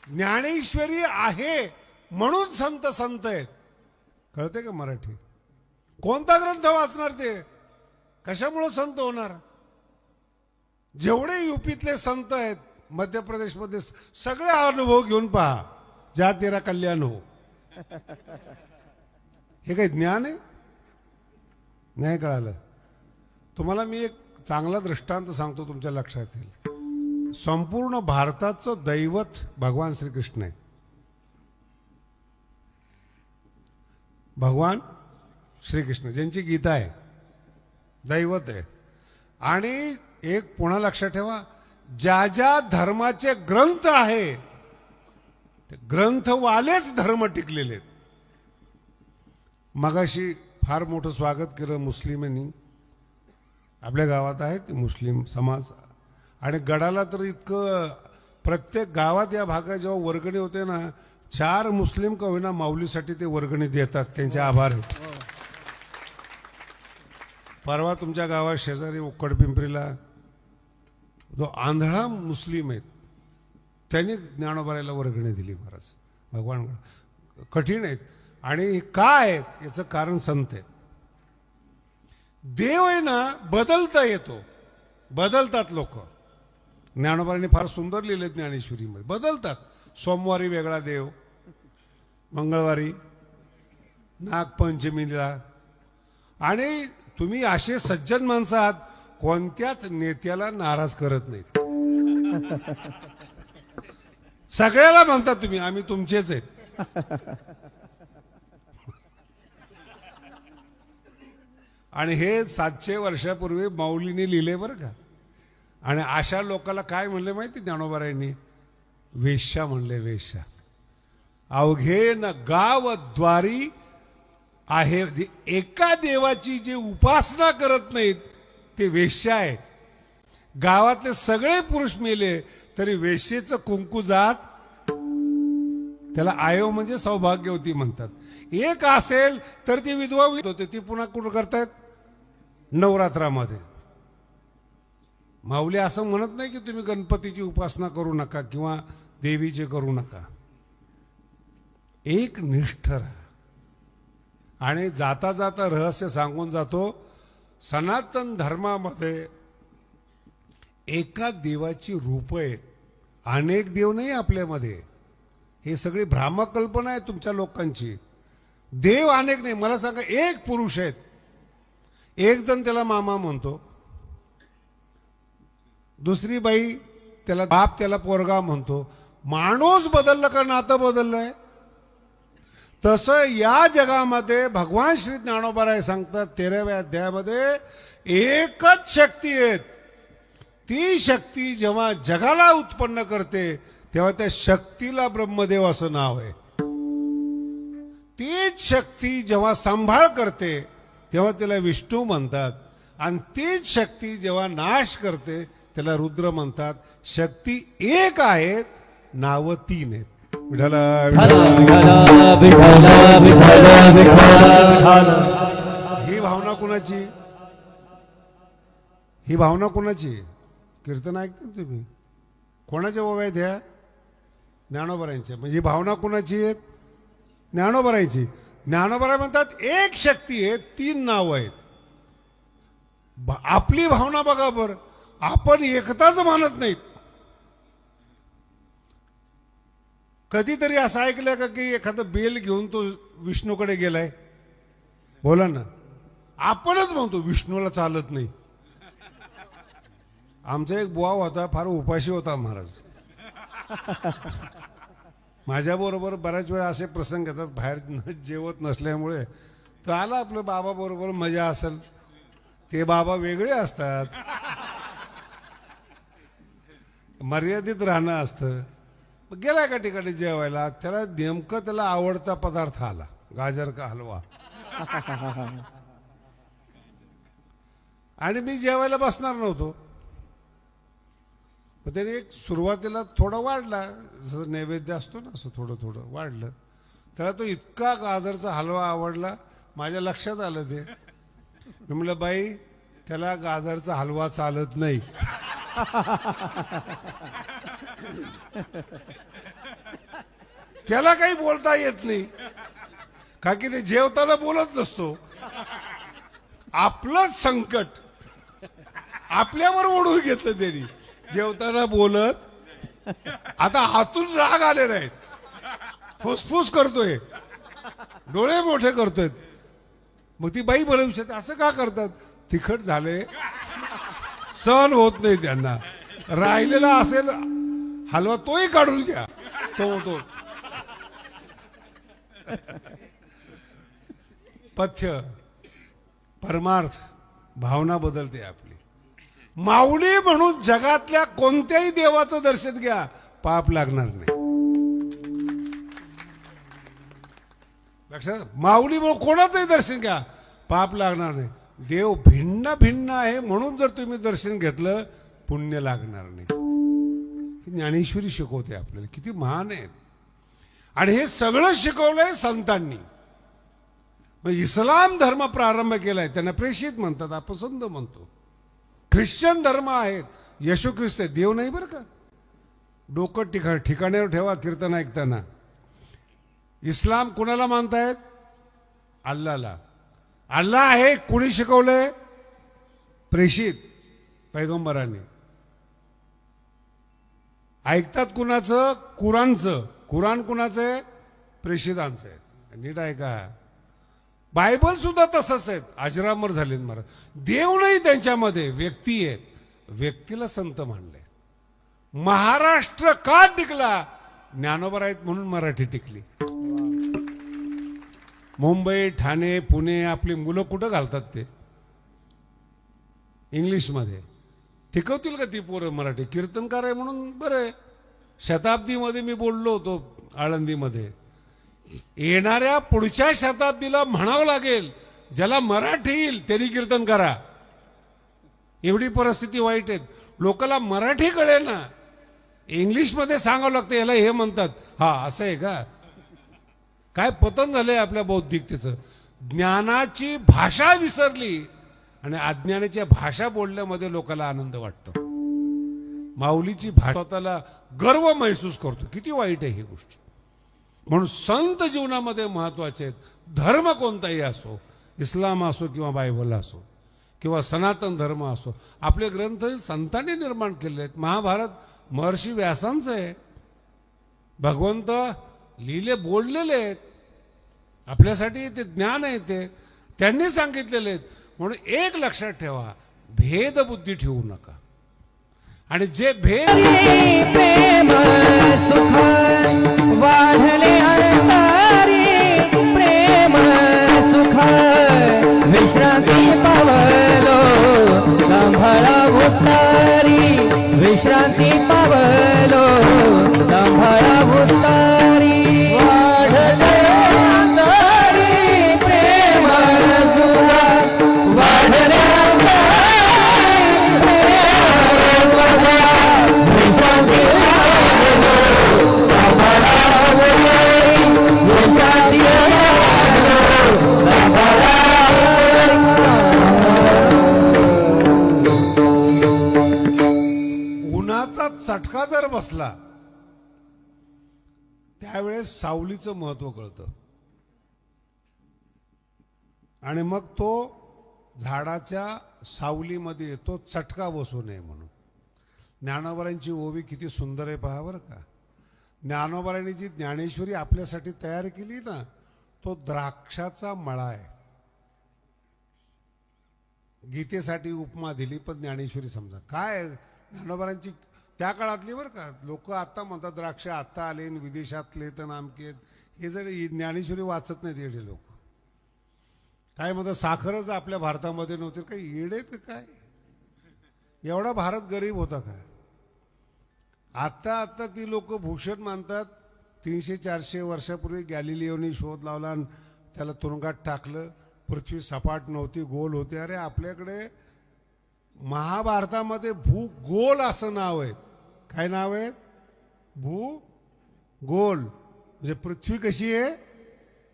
ज्ञानेश्वरी आहे म्हणून संत संत आहेत. कळते का मराठी? कोणता ग्रंथ वाचणार ते? कशामुळे संत होणार? जेवढे युपीतले संत आहेत, मध्य प्रदेशमध्ये, सगळे अनुभव घेऊन पहा. ज्या तेरा कल्याण हो. हे काही ज्ञान आहे? नाही कळालं तुम्हाला? मी एक चांगला दृष्टांत सांगतो, तुमच्या लक्षात येईल. संपूर्ण भारताचं दैवत भगवान श्रीकृष्ण आहे. भगवान श्रीकृष्ण ज्यांची गीता आहे, दैवत आहे. आणि एक पुन्हा लक्षात ठेवा, ज्या ज्या धर्माचे ग्रंथ आहे ते ग्रंथवालेच धर्म टिकलेले आहेत. मगाशी फार मोठं स्वागत केलं मुस्लिमांनी. आपल्या गावात आहे ते मुस्लिम समाज, आणि गडाला तर इतकं, प्रत्येक गावात या भागात जेव्हा वर्गणी होते ना, 4 मुस्लिम का होईना माऊलीसाठी ते वर्गणी देतात. त्यांचे आभार आहेत. परवा तुमच्या गावात शेजारी उक्कडपिंपरीला जो आंधळा मुस्लिम आहेत, त्यांनी ज्ञानोबारायला वर्गणी दिली महाराज. भगवान कठीण आहेत. आणि काय आहेत याचं कारण संत आहेत. देव आहे ना, बदलता येतो, बदलतात लोक. ज्ञानोबारांनी फार सुंदर लिहिले ज्ञानेश्वरीमध्ये. बदलतात. सोमवारी वेगळा देव, मंगळवारी, नागपंचमीला. आणि तुम्ही असे सज्जन माणसं आहात, कोणत्याच नेत्याला नाराज करत नाहीत. सगळ्याला म्हणतात तुम्ही आम्ही तुमचेच आहेत. आणि हे 700 वर्षापूर्वी माऊलीने लिहिले बरं का. आणि अशा लोकांना काय म्हणले माहिती ज्ञानोबारायांनी? वेश्या म्हणले. वेश्या. अवघे न गाव द्वारी आहे. एका देवाची जे उपासना करत नाहीत ते वेश्या आहेत. गावातले सगळे पुरुष मेले तरी वेश्येचं कुंकू जात, त्याला आयो म्हणजे सौभाग्यवती म्हणतात. एक असेल तर ती विधवा होते. ती पुन्हा कुठं करतायत? नवरात्रामध्ये. माऊली असं म्हणत नाही की तुम्ही गणपतीची उपासना करू नका किंवा देवीचे करू नका. एक निष्ठ राहा. आणि जाता जाता रहस्य सांगून जातो, सनातन धर्मामध्ये एका देवाची रूप आहेत, अनेक देव नाही आपल्यामध्ये. हे सगळी भ्रामकल्पना आहे तुमच्या लोकांची. देव अनेक नाही. मला सांगा, एक पुरुष आहेत, एक जण त्याला मामा म्हणतो, दुसरी बाई त्याला बाप, त्याला पोरगा म्हणतो. माणूस बदलला का नातं बदललंय? तसं या जगामध्ये भगवान श्री ज्ञानोबाराय सांगतात 13व्या अध्यायामध्ये, एकच शक्ती आहे. ती शक्ती जेव्हा जगाला उत्पन्न करते तेव्हा त्या शक्तीला ब्रह्मदेव असं नाव आहे. तीच शक्ती जेव्हा सांभाळ करते तेव्हा त्याला विष्णू म्हणतात. आणि तीच शक्ती जेव्हा नाश करते त्याला रुद्र म्हणतात. शक्ती एक आहेत, नावं तीन आहेत. विठ्ठल ही भावना कुणाची? ही भावना कुणाची? कीर्तन ऐकता तुम्ही? कोणाच्या ओव्या आहेत ह्या? ज्ञानोबरायांच्या. म्हणजे ही भावना कुणाची आहेत? ज्ञानोबरायांची. ज्ञानोबराय म्हणतात एक शक्ती आहे, तीन नाव आहेत. आपली भावना बघा बर, आपण एकताच मानत नाहीत. कधीतरी असं ऐकलं का की एखादं बेल घेऊन तो विष्णूकडे गेलाय? बोला ना. आपणच म्हणतो विष्णूला चालत नाही. आमचा एक बुवा होता, फार उपाशी होता महाराज. माझ्याबरोबर बऱ्याच वेळा असे प्रसंग येतात, बाहेर जेवत नसल्यामुळे. तर आला आपलं बाबा बरोबर, मजा असेल. ते बाबा वेगळे असतात, मर्यादित राहणं असतं. मग गेला एका ठिकाणी जेवायला, त्याला नेमकं त्याला आवडता पदार्थ आला, गाजर का हलवा. आणि मी जेवायला बसणार नव्हतो. पण त्याने एक सुरुवातीला थोडं वाढला, जसं नैवेद्य असतो ना, असं थोडं थोडं वाढलं. त्याला तो इतका गाजरचा हलवा आवडला, माझ्या लक्षात आलं ते. मी म्हटलं बाई, त्याला गाजरचा हलवा चालत नाही. त्याला काही बोलता येत नाही, का की ते जेवताना बोलत नसतो. आपलंच संकट आपल्यावर ओढून घेतलं त्यांनी. जेवताना बोलत, आता हातून राग आलेला आहे, फुसफुस करतोय, डोळे मोठे करतोय. मग ती बाई बरं विचारते, असं का करतात? तिखट झाले, सहन होत नाही त्यांना. राहिलेला असेल हलवा तोही काढून घ्या. तो पथ्य, परमार्थ, भावना बदलते आपली. माऊली म्हणून जगातल्या कोणत्याही देवाचं दर्शन घ्या, पाप लागणार नाही. लक्षात. माऊली म्हणून कोणाचंही दर्शन घ्या, पाप लागणार नाही. देव भिन्न भिन्न आहे म्हणून जर तुम्ही दर्शन घेतलं, पुण्य लागणार नाही. ज्ञानेश्वरी शिकवते आपल्याला, किती महान आहे. आणि हे सगळं शिकवलंय संतांनी. इस्लाम धर्म प्रारंभ केलाय, त्यांना प्रेषित म्हणतात, आपण संत म्हणतो. ख्रिश्चन धर्म आहेत, येशू ख्रिस्त आहे, देव नाही बरं का. डोकं ठिकाण्यावर ठेवा कीर्तन ऐकताना. इस्लाम कुणाला मानतायत? अल्लाला. अल्लाह आहे, कुणी शिकवलंय? प्रेषित पैगंबरांनी. ऐकतात कुणाचं? कुराणचं. कुराण कुणाचं आहे? प्रेषितांचं आहे. नीट ऐका. बायबल सुद्धा तसंच आहे. अजरामर झाले महाराज. देव नाही त्यांच्यामध्ये, व्यक्ती आहेत. व्यक्तीला संत मानले. महाराष्ट्र का टिकला? ज्ञानोबा आहेत म्हणून मराठी टिकली. मुंबई, ठाणे, पुणे आपली मुलं कुठं घालतात ते? इंग्लिशमध्ये. टिकवतील का ती पोरं मराठी? कीर्तनकार आहे म्हणून बरं आहे. शताब्दीमध्ये मी बोललो होतो आळंदीमध्ये, येणाऱ्या पुढच्या शताब्दीला म्हणावं लागेल, ज्याला मराठी येईल त्यांनी कीर्तन करा. एवढी परिस्थिती वाईट आहे. लोकांना मराठी कळेल ना, इंग्लिशमध्ये सांगावं लागतं, याला हे म्हणतात. हा असं आहे का? काय पतन झालंय आपल्या बौद्धिकतेचं. ज्ञानाची भाषा विसरली आणि अज्ञानाच्या भाषा बोलण्यामध्ये लोकांना आनंद वाटतो. माऊलीची भाषा स्वतःला गर्व महसूस करतो. किती वाईट आहे ही गोष्ट. म्हणून संत जीवनामध्ये महत्वाचे आहेत. धर्म कोणताही असो, इस्लाम असो किंवा बायबल असो किंवा सनातन धर्म असो, आपले ग्रंथ संतांनी निर्माण केले आहेत. महाभारत महर्षी व्यासांचं आहे. भगवंत लिहिले बोललेले आहेत. आपल्यासाठी ते ज्ञान आहे, ते त्यांनी सांगितलेले आहेत. म्हणून एक लक्षात ठेवा, भेदबुद्धी ठेवू नका. आणि जे भेद प्रेम सुख वाढले अंतरी, प्रेम सुख विश्रांती पावलो सांभाळा उतारी, विश्रांती पावलो सांभाळा उतारी. वाढले अंतरी प्रेम सुख चटका जर बसला त्यावेळेस सावलीचं महत्व कळतं आणि मग तो झाडाच्या सावलीमध्ये येतो चटका बसू नये म्हणून. ज्ञानोबारांची ओवी किती सुंदर आहे पहा बरं का. ज्ञानोबारांनी जी ज्ञानेश्वरी आपल्यासाठी तयार केली ना तो द्राक्षाचा मळा आहे. गीतेसाठी उपमा दिली पण ज्ञानेश्वरी समजा काय ज्ञानोबारांची त्या काळातली बरं का. लोक आता म्हणतात द्राक्ष आता आले विदेशातले तर नामके हे जर ज्ञानेश्वरी वाचत नाहीत येडे लोक. काय म्हणतात साखरच आपल्या भारतामध्ये नव्हती काही येडे तर काय एवढा भारत गरीब होता काय. आता ती लोक भूषण मानतात. 300-400 वर्षापूर्वी गॅलिलिओनी शोध लावला आणि त्याला तुरुंगात टाकलं. पृथ्वी सपाट नव्हती गोल होती. अरे आपल्याकडे महाभारतामध्ये भूगोल असं नाव आहे. काय नाव आहे भूगोल म्हणजे पृथ्वी कशी आहे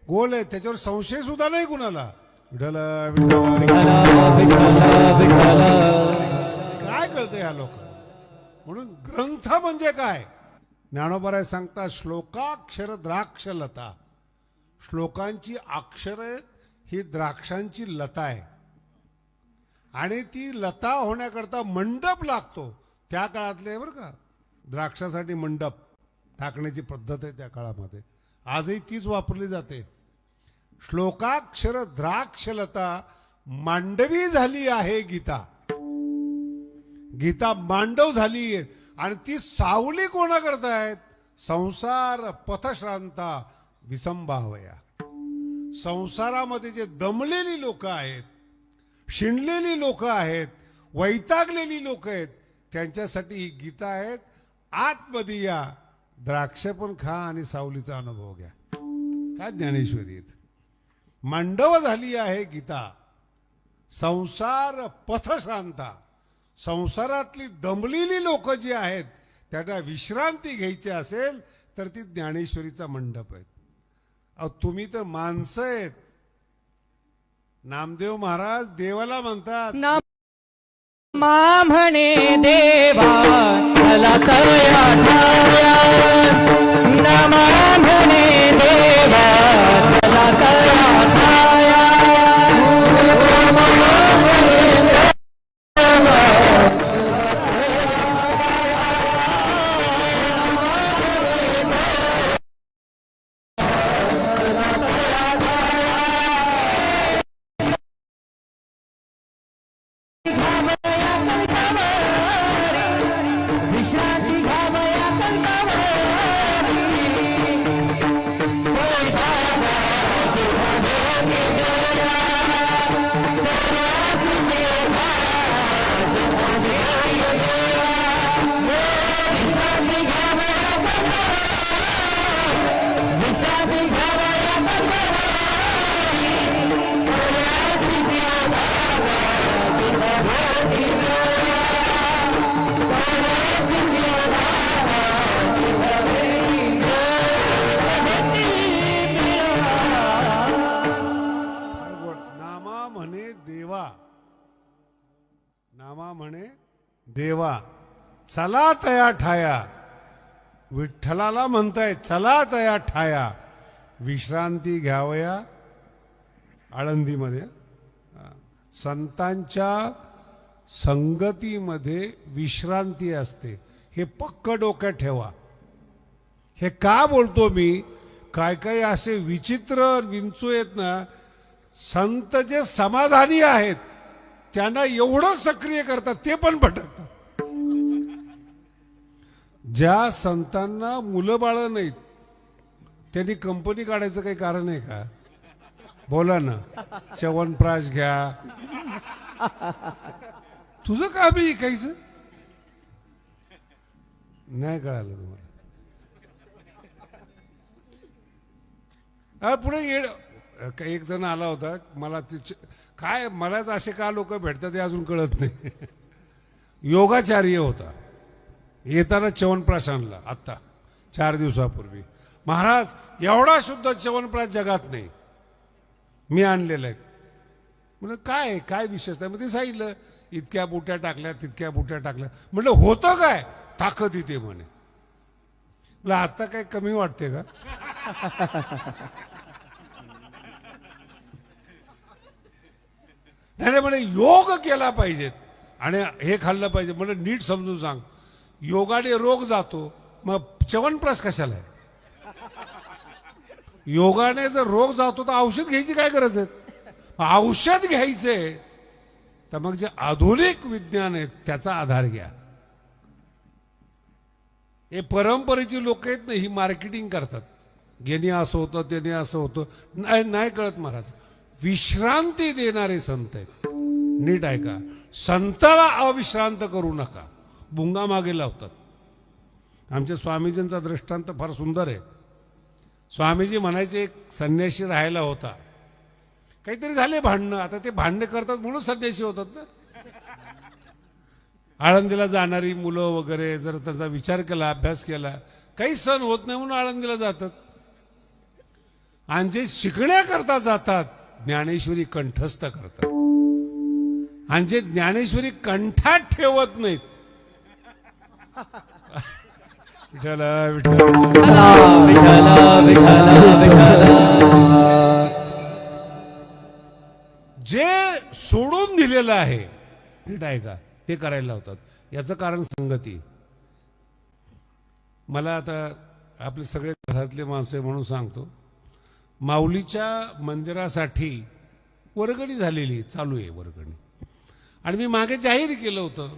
गोल आहे. त्याच्यावर संशय सुद्धा नाही कुणाला. विठ्ठल काय कळतं ह्या लोक. म्हणून ग्रंथ म्हणजे काय ज्ञानोबराय सांगतात श्लोकाक्षर द्राक्षलता. श्लोकांची अक्षर ही द्राक्षांची लता आहे आणि ती लता होण्याकरता मंडप लागतो. त्या काळातले बरं का द्राक्षासाठी मंडप टाकण्याची पद्धत आहे त्या काळामध्ये. आजही तीच वापरली जाते. श्लोकाक्षर द्राक्षलता मांडवी झाली आहे गीता. गीता मांडव झाली आहे आणि ती सावली कोणा करतायत संसार पथश्रांता विसंभावया. संसारामध्ये जे दमलेली लोक आहेत शिणलेली लोक आहेत वैतागलेली लोक आहेत त्यांच्यासाठी ही गीता आहेत. आतमध्ये या द्राक्ष पण खा आणि सावलीचा अनुभव घ्या. काय ज्ञानेश्वरीत मांडव झाली आहे गीता. संसार पथश्रांता. संसारातली दमलेली लोक जी आहेत त्यांना विश्रांती घ्यायची असेल तर ती ज्ञानेश्वरीचा मंडप आहे. अहो तुम्ही तर माणसं आहेत. नामदेव महाराज देवाला म्हणतात नमा म्हणे देवा चला तया ठाया. नमा म्हणे देवा चला तया ठाया. नामा म्हणे देवा चला तया ठाया. विठ्ठलाला म्हणताय चला तया ठाया. विश्रांती घ्यावया आळंदीमध्ये. संतांच्या संगतीमध्ये विश्रांती असते हे पक्क डोक्यात ठेवा. हे का बोलतो मी काय काय असे विचित्र विंचू आहेत ना. संत जे समाधानी आहेत त्यांना एवढं सक्रिय करतात ते पण भटकतात. ज्या संतांना मुलं बाळ नाहीत त्यांनी कंपनी काढायचं काही कारण आहे का. बोला ना. च्यवनप्राश घ्या. तुझं का बी ऐकायचं नाही कळालं तुम्हाला. पुढे एक जण आला होता मला काय मलाच असे का लोक भेटतात हे अजून कळत नाही. योगाचार्य होता. येताना च्यवनप्राश आणला आत्ता 4 दिवसापूर्वी. महाराज एवढा शुद्ध च्यवनप्राश जगात नाही मी आणलेला आहे. म्हणजे काय विशेषता मध्ये सांगितलं इतक्या बुट्या टाकल्या तितक्या बुट्या टाकल्या. म्हटलं होतं काय ताकद येते म्हणे. मला आता काय कमी वाटते का? नाही म्हणे योग केला पाहिजेत आणि हे खाल्लं पाहिजे. म्हणजे नीट समजून सांग, योगाने रोग जातो, मग च्यवनप्राश कशाला आहे? योगाने जर रोग जातो तर औषध घ्यायची काय गरज आहे? औषध घ्यायचे तर मग जे आधुनिक विज्ञान आहे त्याचा आधार घ्या. हे परंपरेची लोक आहेत ना, ही मार्केटिंग करतात. याने असं होतं, त्याने असं होतं, नाही कळत महाराज. विश्रांती देणारे संत आहेत. नीट ऐका, संताला अविश्रांत करू नका, भुंगा मागे लावतात. आमच्या स्वामीजींचा दृष्टांत फार सुंदर आहे. स्वामीजी म्हणायचे, एक संन्यासी राहायला होता, काहीतरी झाले भांडणं. आता ते भांडणं करतात म्हणून संन्यासी होतात ना. आळंदीला जाणारी मुलं वगैरे जर त्याचा विचार केला, अभ्यास केला, काही सण होत नाही म्हणून आळंदीला जातात. आणि जे शिकण्याकरता जातात ज्ञानेश्वरी कंठस्थ करतात. आणि जे ज्ञानेश्वरी कंठात ठेवत नाहीत, विठ्ठल विठ्ठल जे सोडून दिलेलं आहे, नीट ऐका, ते करायला लावतात. याचं कारण संगती. मला आता आपले सगळे घरातले माणसं म्हणून सांगतो, माऊलीच्या मंदिरासाठी वर्गणी झालेली चालू आहे वर्गणी. आणि मी मागे जाहीर केलं होतं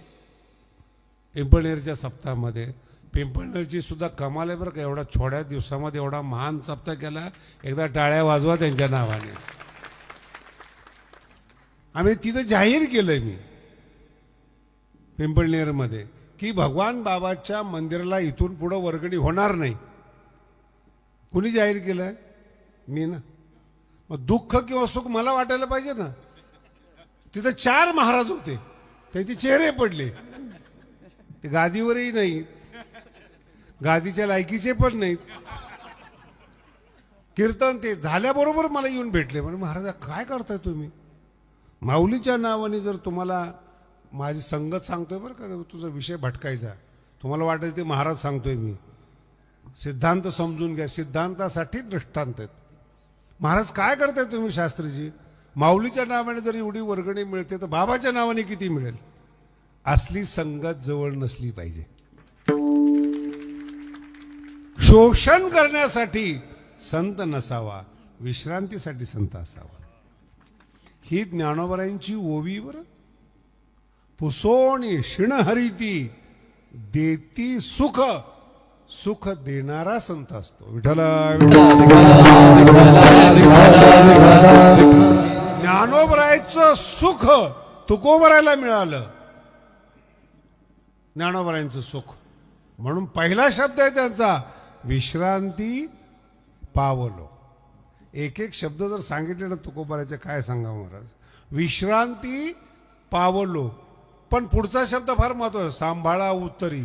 पिंपळनेरच्या सप्ताहामध्ये. पिंपळनेरची सुद्धा कमाल आहे बरं का, एवढा छोड्या दिवसामध्ये एवढा महान सप्ताह केला. एकदा टाळ्या वाजवा त्यांच्या नावाने. आम्ही तिथं जाहीर केलंय मी पिंपळनेरमध्ये की भगवान बाबाच्या मंदिराला इथून पुढं वर्गणी होणार नाही. कुणी जाहीर केलंय? मी ना. मग दुःख किंवा सुख मला वाटायला पाहिजे ना. तिथं 4 महाराज होते, त्यांचे चेहरे पडले. ते गादीवरही नाही, गादीच्या लायकीचे पण नाहीत. कीर्तन ते झाल्याबरोबर मला येऊन भेटले. म्हणजे महाराज काय करताय तुम्ही? माऊलीच्या नावाने जर तुम्हाला माझी संगत सांगतोय बरं का, तुझा विषय भटकायचा, तुम्हाला वाटायचं ते महाराज सांगतोय मी. सिद्धांत समजून घ्या, सिद्धांतासाठी दृष्टांत आहेत. महाराज काय करताय तुम्ही शास्त्रीजी? माऊलीच्या नावाने जर एवढी वर्गणी मिळते तर बाबाच्या नावाने किती मिळेल? असली संगत जवळ नसली पाहिजे. शोषण करण्यासाठी संत नसावा, विश्रांतीसाठी संत असावा. ही ज्ञानोबरायांची ओवी बरं. पुसोणी शिण हरिती देती सुख, सुख देणारा संत असतो. विठ्ठल ज्ञानोबरायचं सुख तुकोबरायला मिळालं. ज्ञानोबरायांचं सुख म्हणून पहिला शब्द आहे त्यांचा, विश्रांती पावलो. एक एक शब्द जर सांगितले ना तुकोबरायचे, काय सांगा महाराज. विश्रांती पावलो, पण पुढचा शब्द फार महत्वाचा, सांभाळा उत्तरी.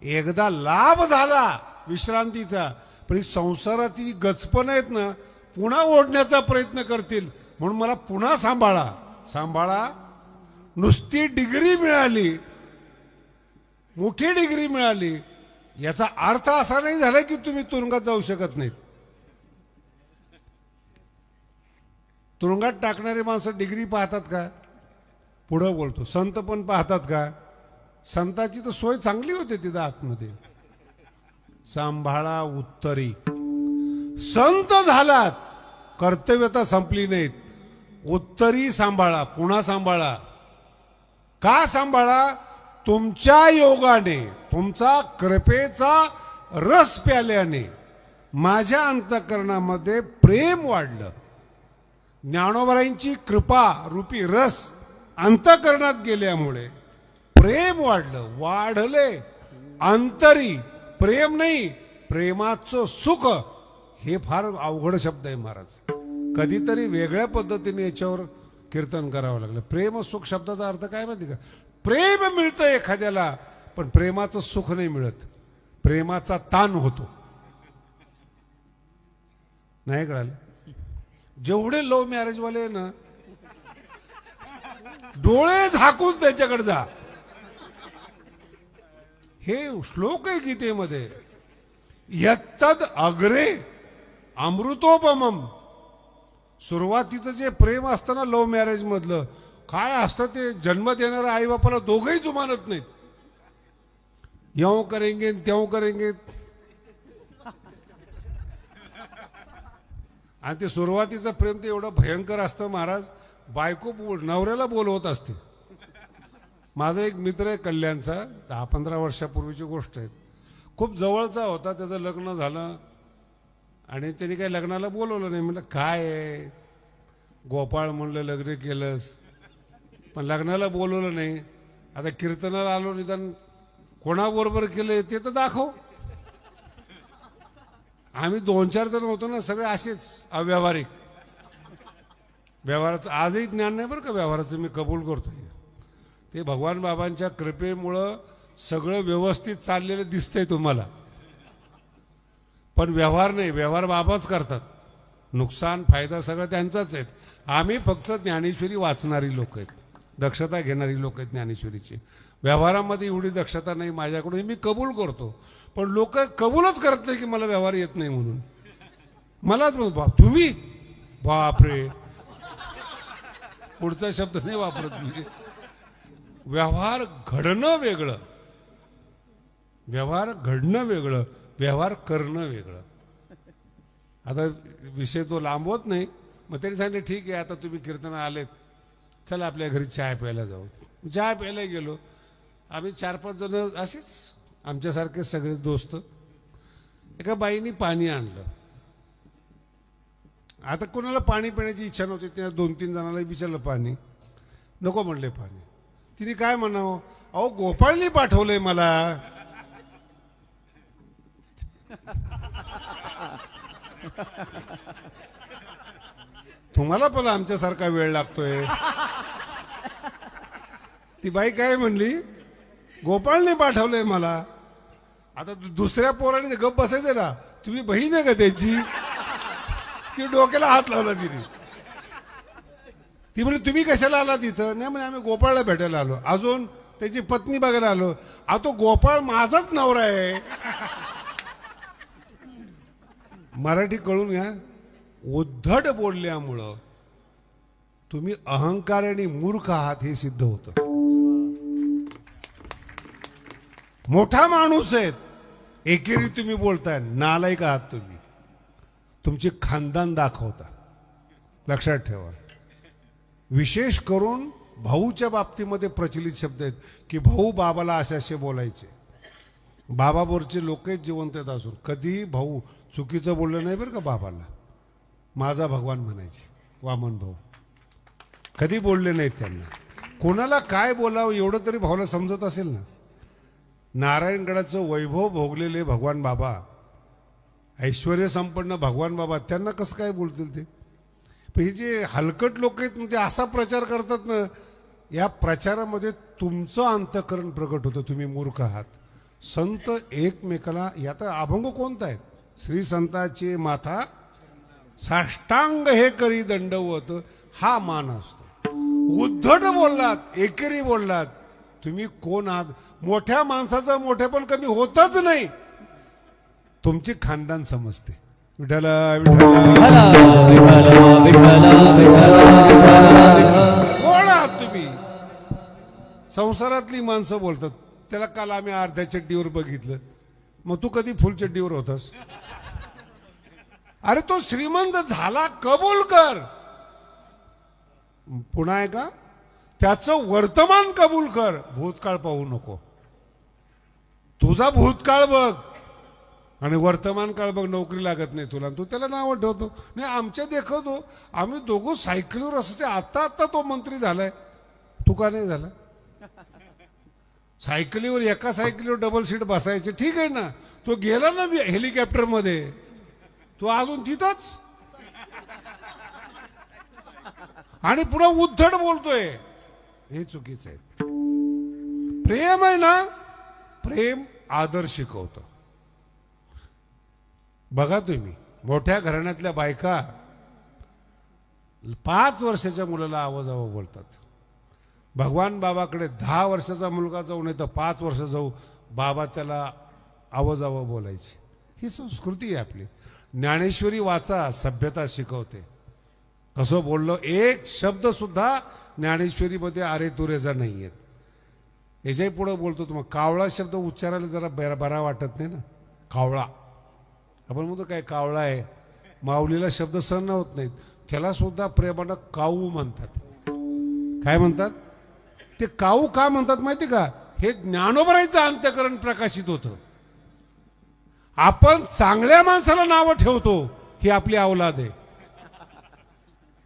एकदा लाभ झाला विश्रांतीचा, पण ही संसारात गचपण आहेत ना, पुन्हा ओढण्याचा प्रयत्न करतील. म्हणून मला पुन्हा सांभाळा. सांभाळा. नुसती डिग्री मिळाली, मोठी डिग्री मिळाली, याचा अर्थ असा नाही झाला की तुम्ही तुरुंगात जाऊ शकत नाहीत. तुरुंगात टाकणारे माणसं डिग्री पाहतात का? पुढं बोलतो, संत पण पाहतात का? संताची तर सोय चांगली होती तिथं आतमध्ये. सांभाळा उत्तरी. संत झालात, कर्तव्यता संपली नाहीत. उत्तरी सांभाळा, पुन्हा सांभाळा. का सांभाळा? तुमच्या योगाने, तुमचा कृपेचा रस प्याल्याने माझ्या अंतःकरणामध्ये प्रेम वाढलं. ज्ञानोबरायांची कृपा रूपी रस अंतःकरणात गेल्यामुळे प्रेम वाढलं. वाढले अंतरी. प्रेम नाही, प्रेमाचं सुख. हे फार अवघड शब्द आहे महाराज. कधीतरी वेगळ्या पद्धतीने याच्यावर कीर्तन करावं लागलं. प्रेम सुख शब्दाचा अर्थ काय माहिती का? प्रेम मिळतं एखाद्याला, पण प्रेमाचं सुख नाही मिळत. प्रेमाचा ताण होतो. नाही कळालं? जेवढे लव्ह मॅरेज वाले ना, डोळे झाकून त्याच्याकडे जा. हे श्लोक आहे गीतेमध्ये. यत्तद अग्रे अमृतोपमम. सुरुवातीचं जे प्रेम असतं ना लव्ह मॅरेज मधलं, काय असतं ते, जन्म देणाऱ्या आई बापाला दोघंही जुमानत नाहीत. यों करेंगे त्यों करेंगे. आणि ते सुरुवातीचं प्रेम ते एवढं भयंकर असतं महाराज, बायको नवऱ्याला बोलवत असते. माझा एक मित्र आहे कल्याणचा, 10-15 वर्षापूर्वीची गोष्ट आहे. खूप जवळचा होता, त्याचं लग्न झालं आणि त्याने काही लग्नाला बोलवलं नाही. म्हणलं काय आहे गोपाळ, म्हणलं लग्न केलंस पण लग्नाला बोलवलं नाही. आता कीर्तनाला आलो, निदान कोणाबरोबर केलं ते तर दाखव. आम्ही 2-4 जण होतो ना, सगळे असेच अव्यावहारिक. व्यवहाराचं आजही ज्ञान नाही बरं का व्यवहाराचं, मी कबूल करतोय. ते भगवान बाबांच्या कृपेमुळं सगळं व्यवस्थित चाललेलं दिसतंय तुम्हाला, पण व्यवहार नाही. व्यवहार बाबाच करतात, नुकसान फायदा सगळं त्यांचाच आहे. आम्ही फक्त ज्ञानेश्वरी वाचणारी लोक आहेत, दक्षता घेणारी लोक आहेत ज्ञानेश्वरीची. व्यवहारामध्ये एवढी दक्षता नाही माझ्याकडून, मी कबूल करतो. पण लोक कबूलच करत नाही की मला व्यवहार येत नाही म्हणून. मलाच तुम्ही बापरे, पुढचा शब्द नाही वापरत मी. व्यवहार घडणं वेगळं, व्यवहार घडणं वेगळं, व्यवहार करणं वेगळं. आता विषय तो लांबवत नाही. मग तरी सांगितले ठीक आहे, आता तुम्ही कीर्तन आलेत, चला आपल्या घरी चहा प्यायला जाऊ. चहा प्यायला गेलो आम्ही 4-5 जण असेच आमच्यासारखे सगळे दोस्त. एका बाईनी पाणी आणलं. आता कोणाला पाणी पिण्याची इच्छा नव्हती, त्या 2-3 जणांना विचारलं पाणी, नको म्हणले पाणी. तिने काय म्हणावं, अहो गोपाळनी पाठवलंय मला. तुम्हाला पण आमच्यासारखा वेळ लागतोय. ती बाई काय म्हणली, गोपाळने पाठवलंय मला. आता दुसऱ्या पोराने गप बसायचं ना, तुम्ही बहीण आहे का त्याची. ती डोक्याला हात लावला तिने. ती म्हणजे तुम्ही कशाला आला तिथं. नाही म्हणे आम्ही गोपाळला भेटायला आलो. अजून त्याची पत्नी बघायला आलो. तो गोपाळ माझाच नवरा आहे. मराठी कळून घ्या. उद्धट बोलल्यामुळं तुम्ही अहंकार आणि मूर्ख आहात हे सिद्ध होतं. मोठा माणूस आहेत एकेरी तुम्ही बोलताय, नालायक आहात तुम्ही. तुमची खानदान दाखवता. लक्षात ठेवा. विशेष करून भाऊच्या बाबतीमध्ये प्रचलित शब्द आहेत की भाऊ बाबाला असे बोलायचे. बाबाबरोबरचे लोक जिवंत आहेत असून कधीही भाऊ चुकीचं बोललं नाही बरं का. बाबाला माझा भगवान म्हणायचे, वामन भाऊ कधी बोलले नाहीत त्यांना. कोणाला काय बोलावं एवढं तरी भाऊला समजत असेल ना. नारायणगडाचं वैभव भोगलेले भगवान बाबा, ऐश्वर्य संपन्न भगवान बाबा, त्यांना कसं काय बोलतील ते. पण हे जे हलकट लोक आहेत ते असा प्रचार करतात ना, या प्रचारामध्ये तुमचं अंतःकरण प्रकट होतं. तुम्ही मूर्ख आहात. संत एकमेकाला, यात अभंग कोणता आहे, श्री संताची माथा साष्टांग हे करी दंडवत, हा मान असतो. उद्धट बोललात, एकेरी बोललात, तुम्ही कोण आहात. मोठ्या माणसाचं मोठेपण कमी होतच नाही. तुमची खानदान समजते. विठ्ठला विठ्ठला कोण आहात तुम्ही. संसारातली माणसं बोलतात. त्याला काल आम्ही अर्ध्या चड्डीवर बघितलं, मग तू कधी फुल चड्डीवर होतास. अरे तो श्रीमंत झाला, कबूल कर. पुन्हा आहे का, त्याचं वर्तमान कबूल कर, भूतकाळ पाहू नको. तुझा भूतकाळ बघ आणि वर्तमान काळ बघ. नोकरी लागत नाही तुला, तू त्याला नाव ठेवतो. नाही आमच्या देखतो आम्ही दोघं सायकलीवर असायचे, आता आता तो मंत्री झालाय, तू का नाही झाला. सायकलीवर, एका सायकलीवर डबल सीट बसायचे, ठीक आहे ना. तो गेला ना हेलिकॉप्टर मध्ये, तो अजून तिथंच आणि पुन्हा उद्धट बोलतोय. हे चुकीचं आहे. प्रेम आहे ना, प्रेम आदर शिकवतं. बघा तुम्ही मोठ्या घराण्यातल्या बायका 5 वर्षाच्या मुलाला आवाजावं बोलतात. भगवान बाबाकडे 10 वर्षाचा मुलगा जाऊ, नाही तर 5 वर्ष जाऊ, बाबा त्याला आवाजावं बोलायचे. ही संस्कृती आहे आपली. ज्ञानेश्वरी वाचा, सभ्यता शिकवते. कसं बोललो, एक शब्द सुद्धा ज्ञानेश्वरीमध्ये अरे तुरेचा नाही आहेत. याच्याही पुढे बोलतो तुम्हाला, कावळा शब्द उच्चारायला जरा बरा वाटत नाही ना. कावळा, आपण म्हणतो काय कावळा आहे, माऊलीला शब्द सहन होत नाहीत, त्याला सुद्धा प्रेमानं काऊ म्हणतात. काय म्हणतात ते? काऊ का म्हणतात माहिती का? हे ज्ञानोबराईचं अंतःकरण प्रकाशित होतं. आपण चांगल्या माणसाला नावं ठेवतो, ही आपली अवलाद आहे.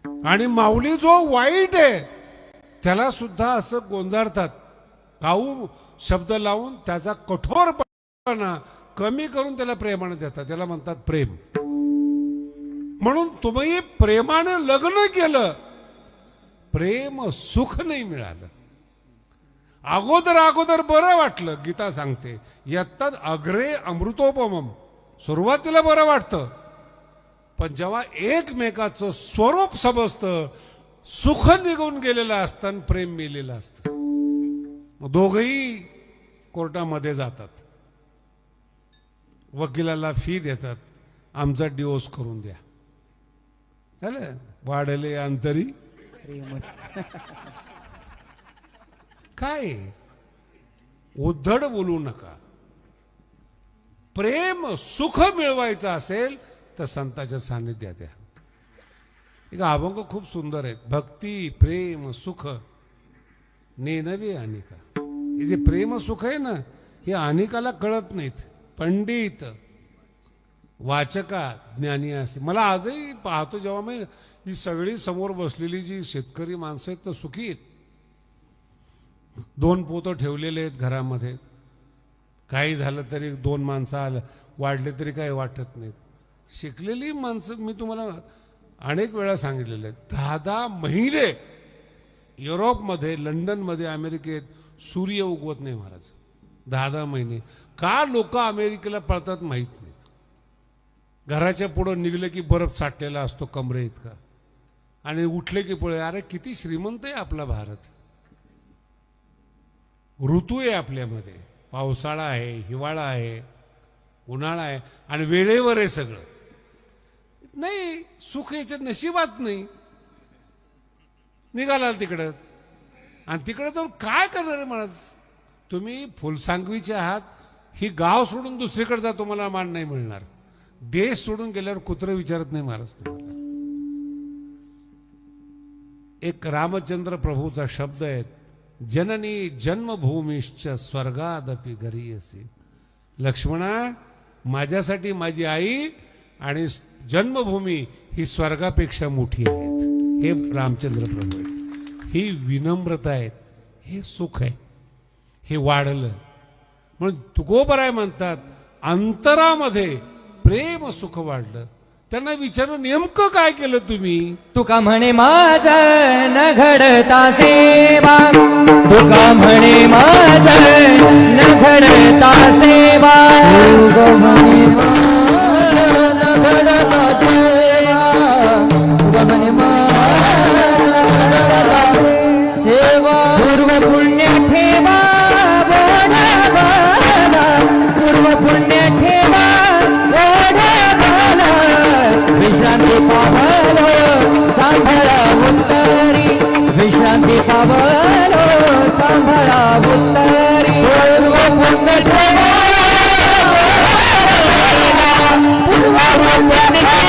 आणि माऊली जो वाईट आहे त्याला सुद्धा असं गोंजारतात, काऊ शब्द लावून त्याचा कठोरपणा कमी करून त्याला प्रेमाने देतात. त्याला म्हणतात प्रेम. म्हणून तुम्ही प्रेमाने लग्न केलं, प्रेम सुख नाही मिळालं. अगोदर बरं वाटलं. गीता सांगते यत्तद अग्रे अमृतोपमम. सुरुवातीला बरं वाटतं, पण जेव्हा एकमेकाचं स्वरूप समजतं, सुख निघून गेलेलं असतं आणि प्रेम मेलेलं असतं, दोघही कोर्टामध्ये जातात. वकिलाला फी देतात, आमचा डिवोर्स करून द्या. झालं, वाढले अंतरी. काय उद्धड बोलू नका. प्रेम सुख मिळवायचं असेल तर संतांच्या सान्निध्यात या. एक अभंग खूप सुंदर आहेत. भक्ती प्रेम सुख नेनवे अनिका. हे जे प्रेम सुख आहे ना, हे अनिकाला कळत नाहीत. पंडित वाचका ज्ञानी असे. मला आजही पाहतो जेव्हा मी ही सगळी समोर बसलेली जी शेतकरी माणसं आहेत तर सुखी आहेत. 2 पोतं ठेवलेले आहेत घरामध्ये. काही झालं तरी 2 माणसं आलं वाढले तरी काही वाटत नाहीत. शिकलेली माणसं मी तुम्हाला अनेक वेळा सांगितलेले आहेत. 10-10 महिने युरोपमध्ये, लंडनमध्ये, अमेरिकेत सूर्य उगवत नाही महाराज. 10-10 महिने. का लोक अमेरिकेला पळतात माहीत नाहीत. घराच्या पुढं निघले की बर्फ साठलेला असतो कमरे इतका, आणि उठले की पळे. अरे किती श्रीमंत आहे आपला भारत. ऋतू आहे आपल्यामध्ये. पावसाळा आहे, हिवाळा आहे, उन्हाळा आहे, आणि वेळेवर आहे सगळं. नाही, सुख याच्या नशिबात नाही. निघाला तिकडं, आणि तिकडे जाऊन काय करणार आहे महाराज? तुम्ही फुलसांगवीचे आहात, ही गाव सोडून दुसरीकडे जा, तुम्हाला मान नाही मिळणार. देश सोडून गेल्यावर कुत्र विचारत नाही महाराज तुम्हाला. एक रामचंद्र प्रभूचा शब्द आहे, जननी जन्मभूमीश्च स्वर्गादपि गरीयसी. लक्ष्मणा, माझ्यासाठी माझी आई आणि जन्मभूमी ही स्वर्गापेक्षा मोठी आहेत. हे रामचंद्र प्रभू आहेत. ही विनम्रता आहेत, हे सुख आहे, हे वाढलं. म्हणून तुकोबराय म्हणतात, अंतरामध्ये प्रेम सुख वाढलं. त्यांना विचारून नेमकं काय केलं तुम्ही? तुका म्हणे माझ न घडता सेवा, तुका म्हणे माझ न घडता सेवा, तुका म्हणे माझ न घडता सेवा, तुका म्हणे माझ न घडता सेवा. पूर्व पुण्य ठेवा बोला, पूर्व पुण्य ठेवा विश्रांती पावलो सांभाळा उत्तरी, विश्रांती पावलो सांभाळा उत्तरी. पूर्व पुण्य ठेवा, पूर्व पुण्य ठेवा,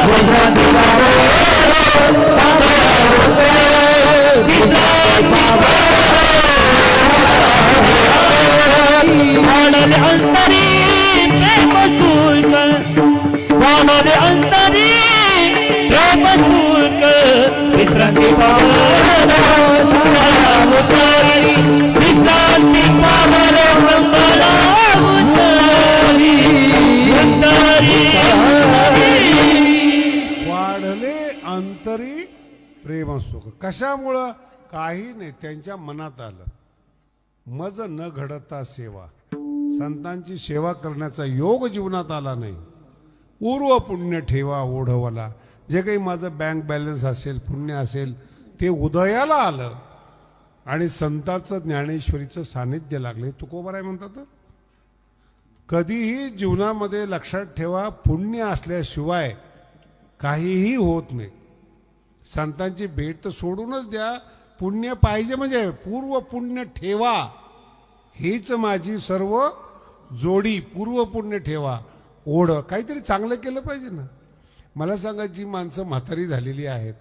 विश्रांती पावलो सांभाळा उत्तरी, विश्रांती पावलो अंतरी वानरे अंतरी प्रेम शुल्क. विश्रांती पावलो सांभाळा उत्तरी, विश्रांती पावलो सांभाळा उत्तरी, उत्तरी. वाढले अंतरी प्रेम सुख. कशामुळं? काही नाही, त्यांच्या मनात आलं. मज न घडता सेवा. संतांची सेवा करण्याचा योग जीवनात आला नाही. पूर्व पुण्य ठेवा ओढवला. जे काही माझं बँक बॅलन्स असेल, पुण्य असेल, ते उदयाला आलं. आणि संतांचं ज्ञानेश्वरीचं सानिध्य लागले. तुकोबाराय म्हणतात, कधीही जीवनामध्ये लक्षात ठेवा, पुण्य असल्याशिवाय काहीही होत नाही. संतांची भेट तर सोडूनच द्या, पुण्य पाहिजे म्हणजे पूर्व पुण्य ठेवा. हीच माझी सर्व जोडी, पूर्व पुण्य ठेवा. ओढ काहीतरी चांगलं केलं पाहिजे ना. मला सांगा, जी माणसं म्हातारी झालेली आहेत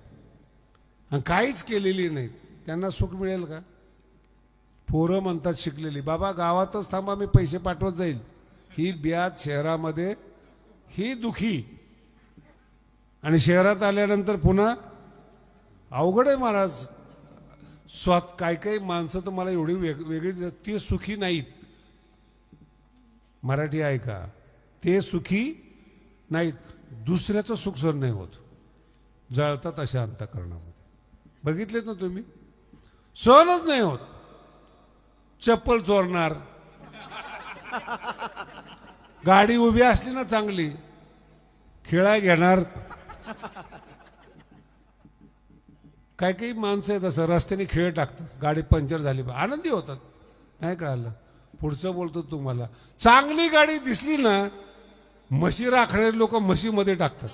आणि काहीच केलेली नाहीत, त्यांना सुख मिळेल का? पोरं म्हणतात शिकलेली, बाबा गावातच थांबा, मी पैसे पाठवत जाईल. ही ब्याज शहरामध्ये, ही दुखी, आणि शहरात आल्यानंतर पुन्हा अवघड आहे महाराज. काही काही माणसं तर मला एवढी वेगळी, ते सुखी नाहीत. मराठी आहे का? ते सुखी नाहीत, दुसऱ्याचं सुख सहन नाही होत, जळतात अशा अंतःकरणामध्ये. बघितलेत ना तुम्ही, सहनच नाही होत. चप्पल चोरणार, गाडी उभी असली ना चांगली, खेळा घेणार. काही काही माणसं आहेत असं, रस्त्याने खेळ टाकतात, गाडी पंक्चर झाली, आनंदी होतात. नाही कळालं, पुढचं बोलतो तुम्हाला. चांगली गाडी दिसली ना, म्हशी राखणारे लोक म्हशीमध्ये टाकतात.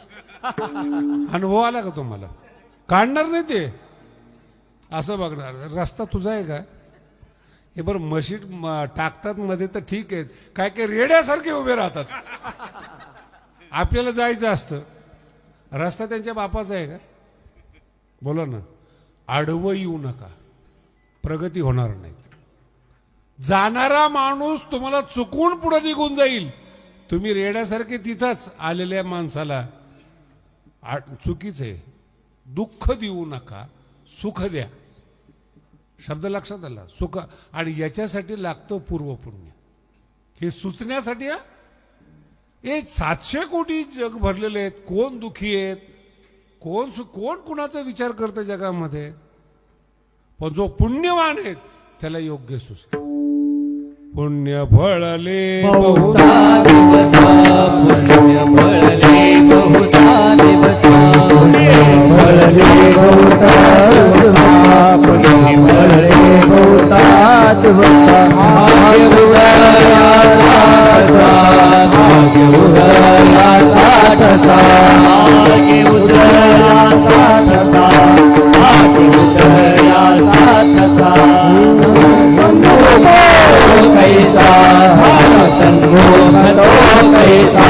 अनुभव आला का तुम्हाला? काढणार नाही ते, असं बघणार, रस्ता तुझा आहे का? हे बरं, म्हशी टाकतात मध्ये तर ठीक आहे, काय काय रेड्यासारखे उभे राहतात. आपल्याला जायचं असतं, रस्ता त्यांच्या बापाचा आहे का? बोला ना. आडवं येऊ नका, प्रगती होणार नाही. जाणारा माणूस तुम्हाला चुकून पुढे निघून जाईल. तुम्ही रेड्यासारखे तिथंच आलेल्या माणसाला चुकीच आहे. दुःख देऊ नका, सुख द्या. शब्द लक्षात आला? सुख. आणि याच्यासाठी लागतं पूर्वपुण्य. हे सुचण्यासाठी हे 700 कोटी जग भरलेले आहेत. कोण दुखी आहेत, कोण कुणाचा विचार करतं जगामध्ये? पण जो पुण्यवान आहे त्याला योग्य सुचतं. पुण्य फळले बहुता दिवसा, पुण्य फळले बहुता दिवसा, फळले बहुता दिवसा, पुण्य फळले बहुता दिवसा. भाग्य उदयाचा भाग्य उदयाचा ठसा, भाग्य उदयाचा ठसा, भाग्य उदयाचा ठसा. कैसा सन्मुख तो कैसा,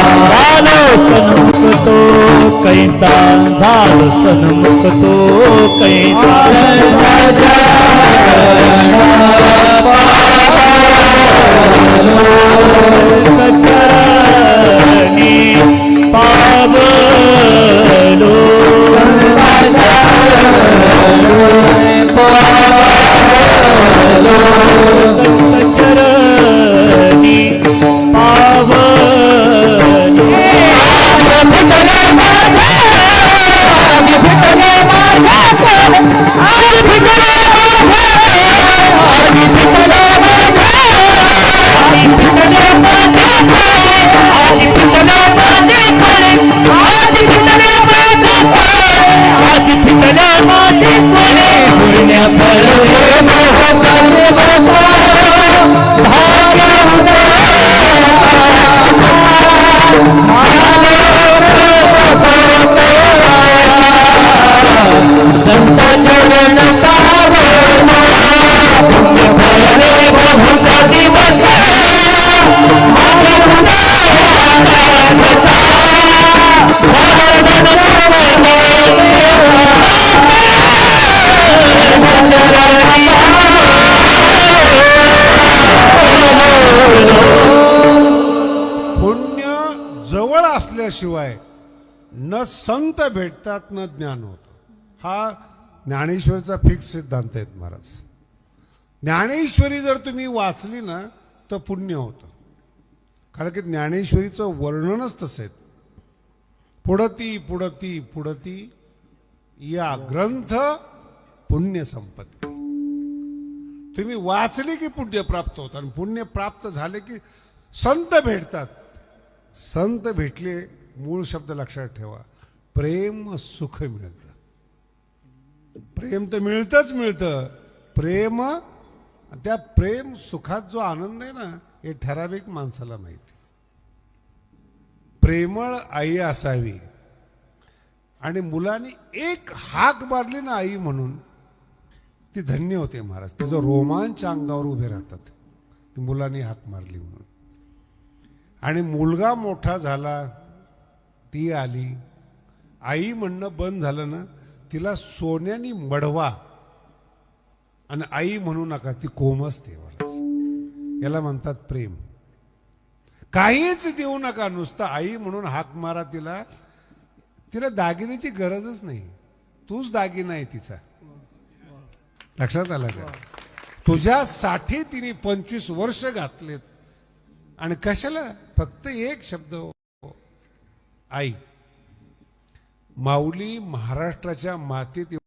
सन्मुख तो कैसा, सन्मुख तो कैसा. सचरणी पावलो, सचरणी पावलो. शिवाय न संत भेटतात न ज्ञान होतं. हा ज्ञानेश्वरीचा फिक्स सिद्धांत आहेत महाराज. ज्ञानेश्वरी जर तुम्ही वाचली ना तर पुण्य होतं. कारण की ज्ञानेश्वरीचं वर्णनच तसं आहे. पुढती पुढती पुढती या ग्रंथ पुण्य संपत्ती. तुम्ही वाचले की पुण्य प्राप्त होतं आणि पुण्य प्राप्त झाले की संत भेटतात. संत भेटले, मूळ शब्द लक्षात ठेवा, प्रेम सुख मिळतं. प्रेम तर मिळतंच मिळतं, प्रेम, त्या प्रेम सुखात जो आनंद आहे ना, हे ठराविक माणसाला माहिती. प्रेमळ आई असावी आणि मुलांनी एक हाक मारली ना आई म्हणून, ती धन्य होते महाराज. त्याचं रोमांच अंगावर उभे राहतात की मुलांनी हाक मारली म्हणून. आणि मुलगा मोठा झाला, ती आली, आई म्हणणं बंद झालं ना, तिला सोन्यानी मडवा आणि आई म्हणू नका, ती कोमसते महाराज. याला म्हणतात प्रेम. काहीच देऊ नका, नुसतं आई म्हणून हाक मारा तिला. तिला दागिन्याची गरजच नाही, तूच दागिना आहे तिचा. लक्षात आलं का? तुझ्यासाठी तिने 25 वर्ष घातलेत आणि कशाला? फक्त एक शब्द, आई. माऊली महाराष्ट्राच्या मातीत